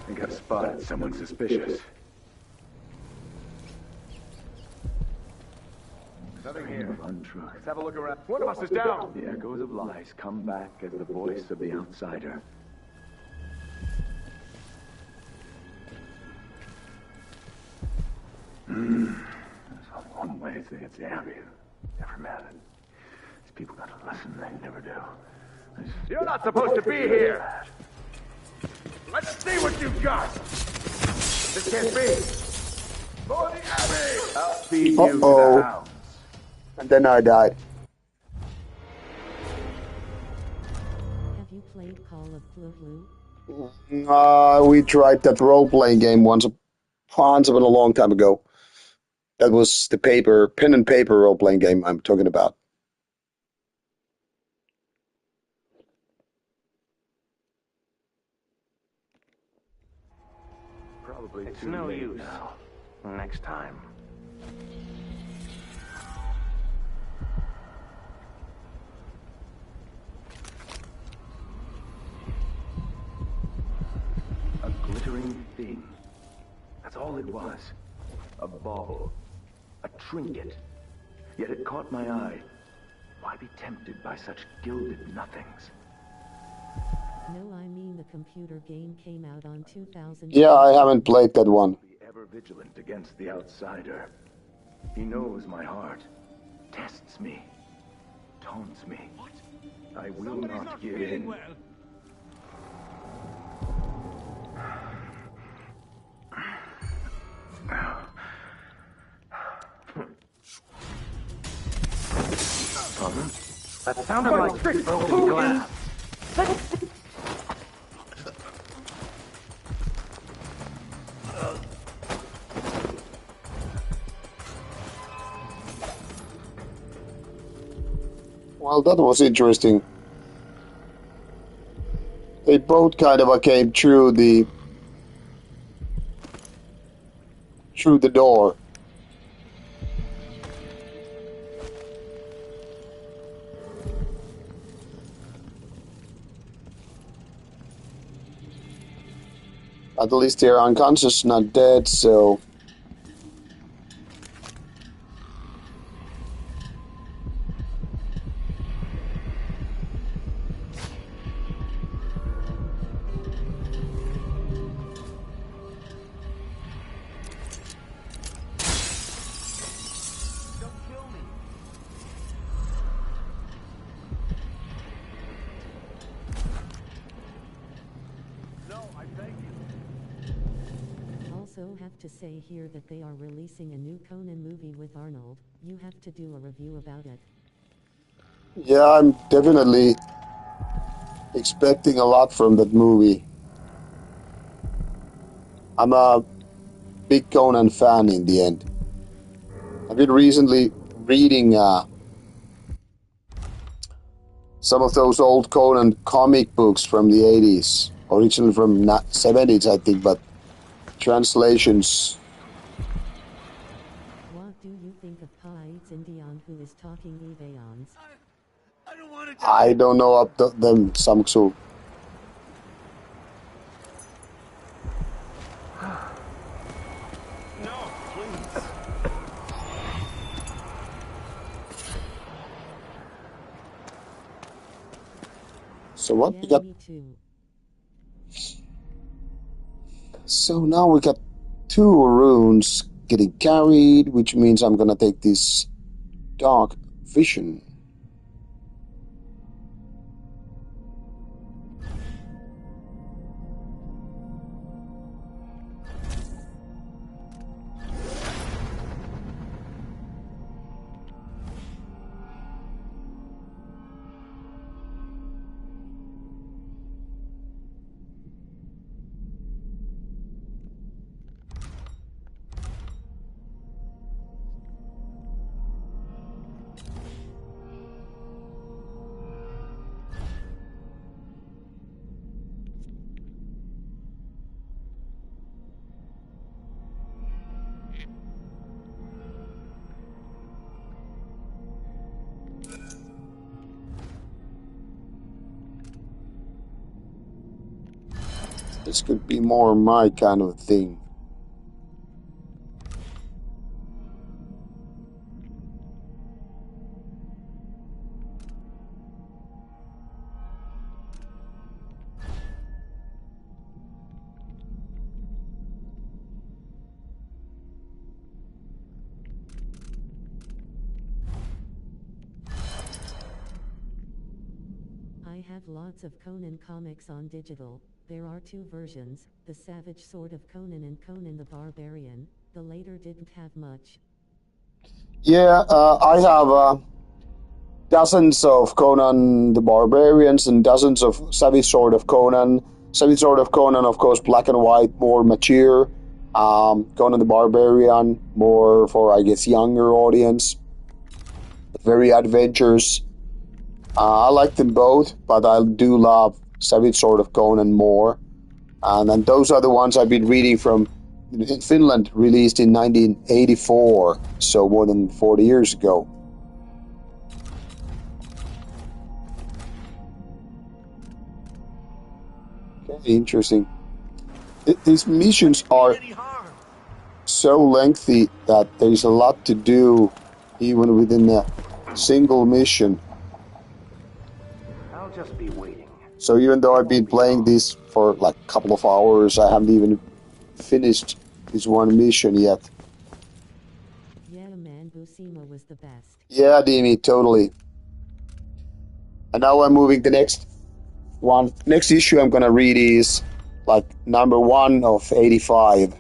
think I've spotted someone suspicious. Nothing here. Untruth. Let's have a look around. One of us is down. The echoes of lies come back as the voice of the outsider. There's only one way to get damn you. Never man. These people gotta listen, they never do. You're not supposed to be here. Let's see what you've got. This can't be. For the Abbey! I'll feed you to the hounds. And then I died. Have you played Call of Cthulhu? We tried that role-playing game once upon a long time ago. That was the pen and paper role-playing game I'm talking about. Probably it's no use. Now. Next time. A glittering thing. That's all it was. A bauble. A trinket. Yet it caught my eye. Why be tempted by such gilded nothings? No, I mean the computer game came out on 2000. Yeah, I haven't played that one. Be ever vigilant against the outsider. He knows my heart. Tests me. Taunts me. What? I will not give in. Well. I That sounded like broken glass. Well, that was interesting. They both kind of came through the door. At least they're unconscious, not dead, so... Also have to say here that they are releasing a new Conan movie with Arnold. You have to do a review about it. Yeah, I'm definitely expecting a lot from that movie. I'm a big Conan fan in the end. I've been recently reading some of those old Conan comic books from the 80s, originally from 70s, I think, but translations. What do you think of Pai's Indian who is talking Eveons? I don't know up them, Samsu. No, please. So what? Yeah, We got... me too. So now we got 2 runes getting carried, which means I'm gonna take this dark vision. This could be more my kind of thing. I have lots of Conan comics on digital. There are 2 versions, The Savage Sword of Conan and Conan the Barbarian. The later didn't have much. Yeah, I have dozens of Conan the Barbarians and dozens of Savage Sword of Conan. Savage Sword of Conan, of course, black and white, more mature. Conan the Barbarian, more for, I guess, younger audience. Very adventurous. I like them both, but I do love Savage Sword of Conan more. And those are the ones I've been reading from in Finland, released in 1984, so more than 40 years ago. Okay, interesting. These missions are so lengthy that there's a lot to do even within a single mission. I'll just be waiting. So even though I've been playing this for like a couple of hours, I haven't even finished this one mission yet. Yeah, man, Buscema was the best. Yeah, Dimi, totally. And now I'm moving the next one. Next issue I'm gonna read is like number 1 of 85.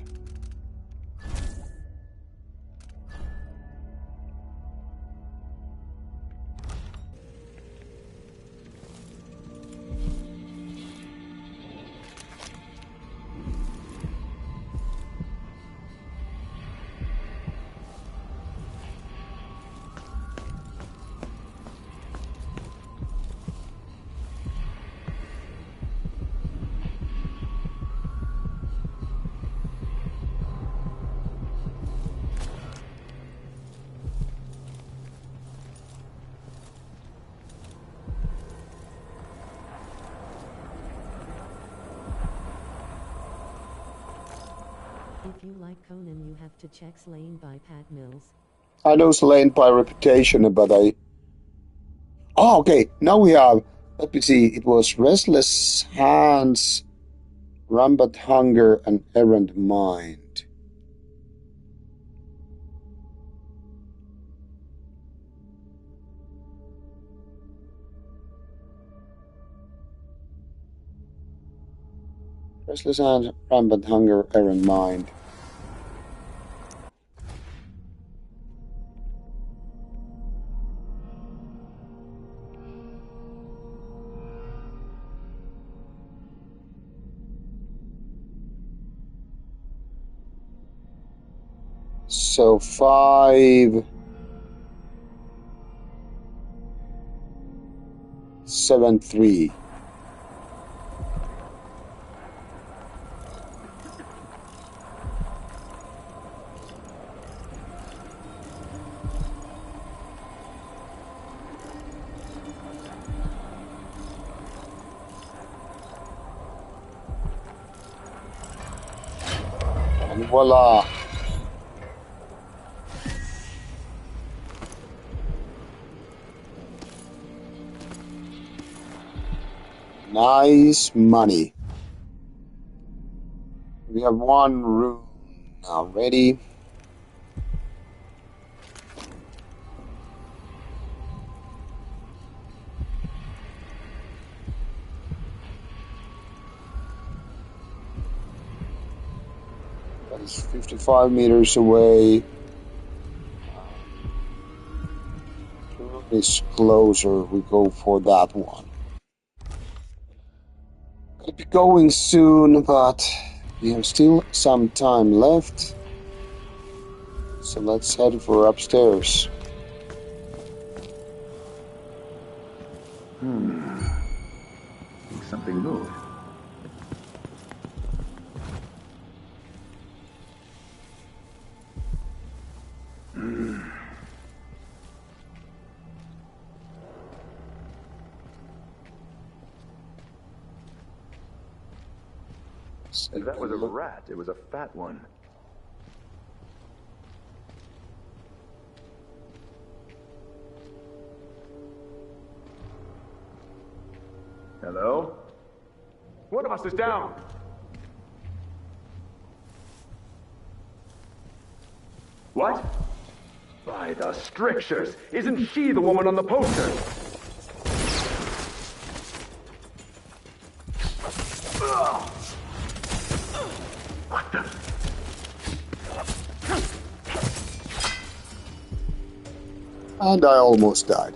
If you like Conan, you have to check Slain by Pat Mills. I know Slain by reputation, but I... Oh, okay. Now we have... Let me see. It was Restless Hands, Rampant Hunger, and Errant Mind. Restless Hands, Rampant Hunger, Errant Mind. So 5, 7, 3. And voila! Nice money. We have one room now ready. That is 55 meters away. The room is closer. We go for that one. I'll be going soon, but we have still some time left. So let's head for upstairs. Think something moved. If that was a rat, it was a fat one. Hello? One of us is down! What? By the strictures! Isn't she the woman on the poster? Ugh. What the? And I almost died.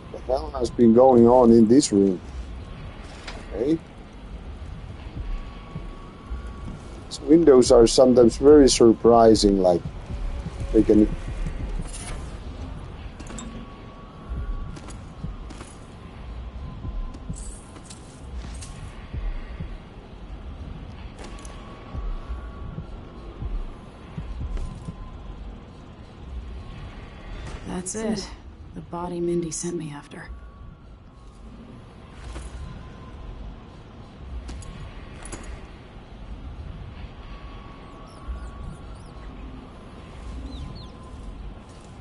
What the hell has been going on in this room? Okay. Windows are sometimes very surprising, like they can. That's it. The body Mindy sent me after.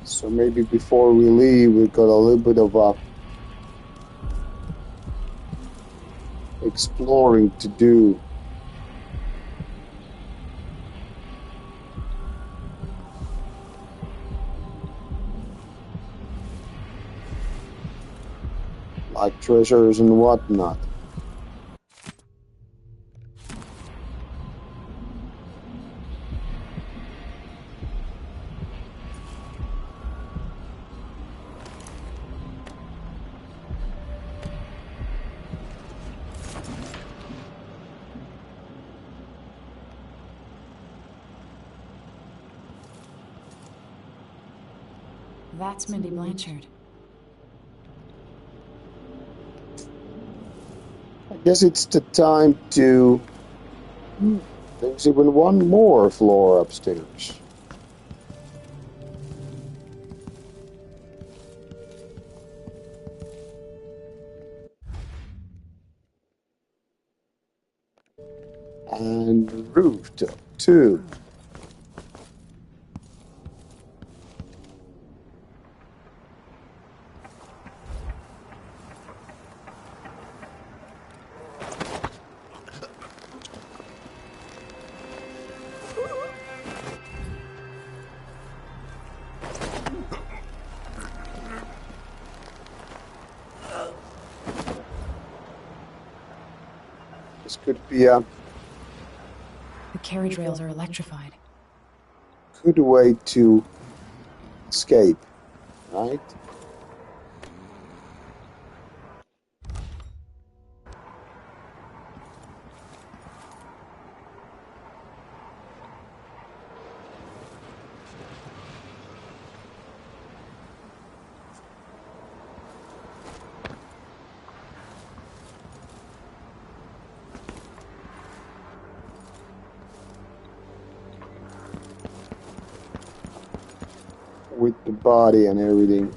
So maybe before we leave, we got a little bit of exploring to do. Like treasures and whatnot. That's Mindy Blanchard. I guess it's the time to... There's even one more floor upstairs. And rooftop too. This could be a The carriage rails are electrified. good way to escape, right? With the body and everything.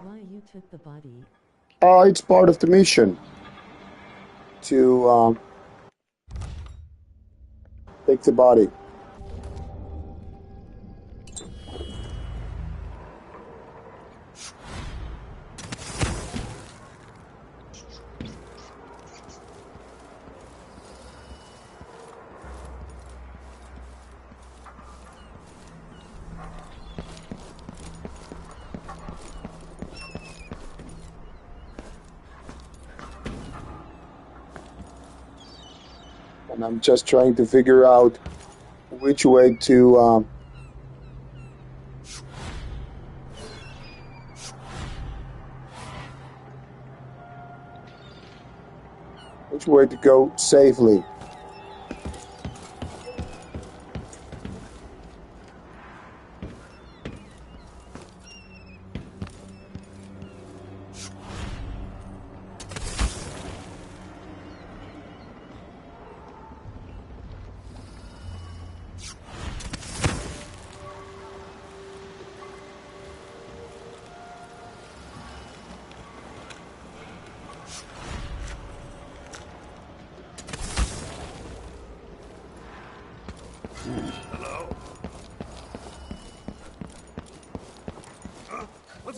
Why you took the body? It's part of the mission to take the body. And I'm just trying to figure out which way to go safely.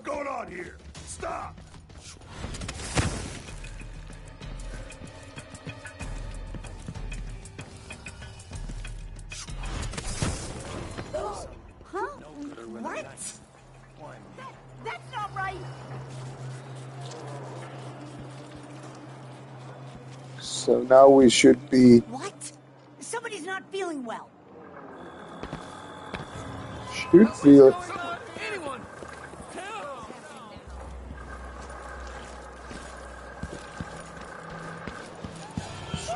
going on here? Stop! Huh? What? That's not right! So now we should be... What? Somebody's not feeling well. Should feel... Anyone?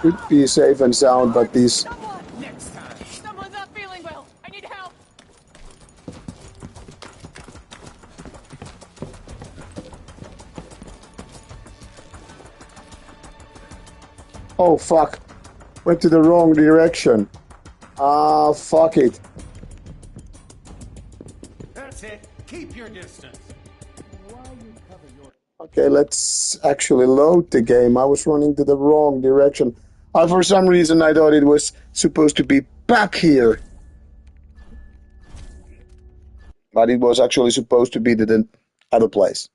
Should be safe and sound, but these... Next time. Someone's not feeling well. I need help. Oh, fuck. Went to the wrong direction. Ah, fuck it. That's it. Keep your distance. Okay, let's actually load the game. I was running to the wrong direction. For some reason, I thought it was supposed to be back here. But it was actually supposed to be the other place.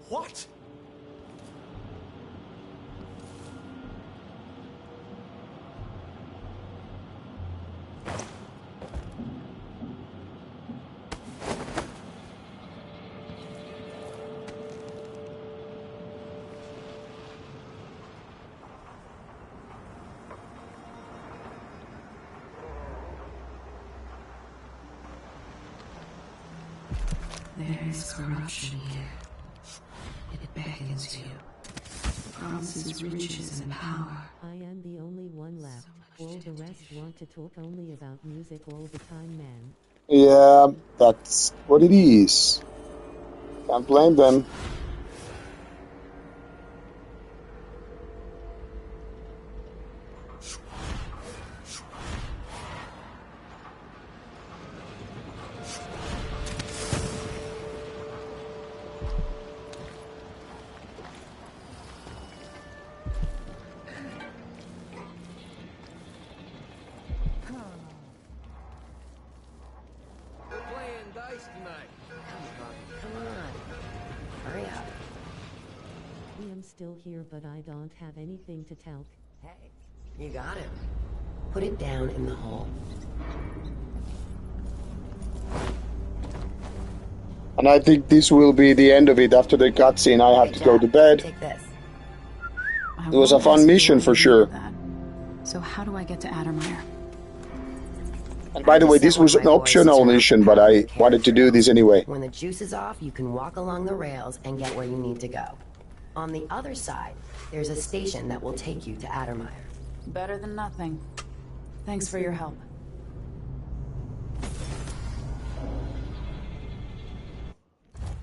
What? There is corruption here. It beckons you. Promises riches and power. I am the only one left. All the rest want to talk only about music all the time, man. Yeah, that's what it is. Can't blame them. We're playing dice tonight. Come on. Hurry up. I am still here, but I don't have anything to tell. Hey, you got it. Put it down in the hole. And I think this will be the end of it. After the cutscene, I have to go to bed. Take this. It was a fun mission for sure. So how do I get to Addermire? And by the way, this was an optional mission, but I wanted to do this anyway. When the juice is off, you can walk along the rails and get where you need to go. On the other side, there's a station that will take you to Addermire. Better than nothing. Thanks for your help.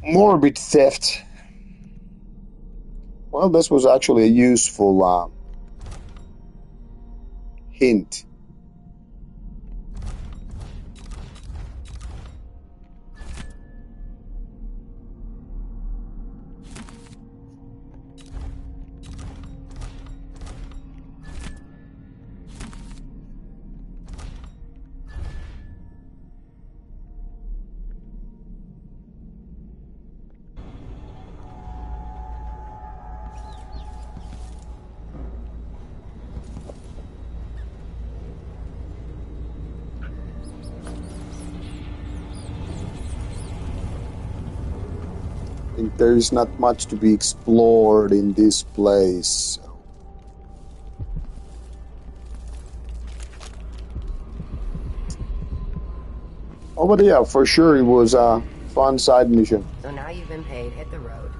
Morbid theft. Well, this was actually a useful hint. There is not much to be explored in this place. Oh, but yeah, for sure it was a fun side mission. So now you've been paid, hit the road.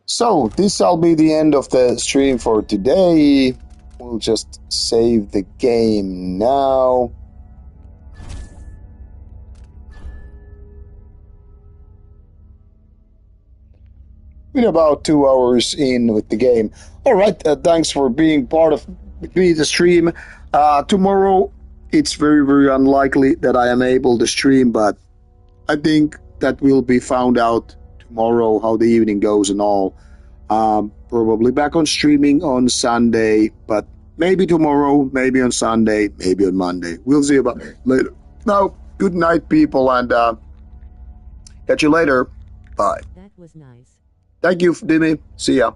So, this shall be the end of the stream for today. We'll just save the game now. We're about 2 hours in with the game. Alright, thanks for being part of with me the stream. Tomorrow, it's very, very unlikely that I am able to stream, but I think that will be found out tomorrow how the evening goes and all. Probably back on streaming on Sunday, but maybe tomorrow, maybe on Sunday, maybe on Monday. We'll see about it later. Now, good night, people, and catch you later. Bye. That was nice. Thank you, Dimi. See ya.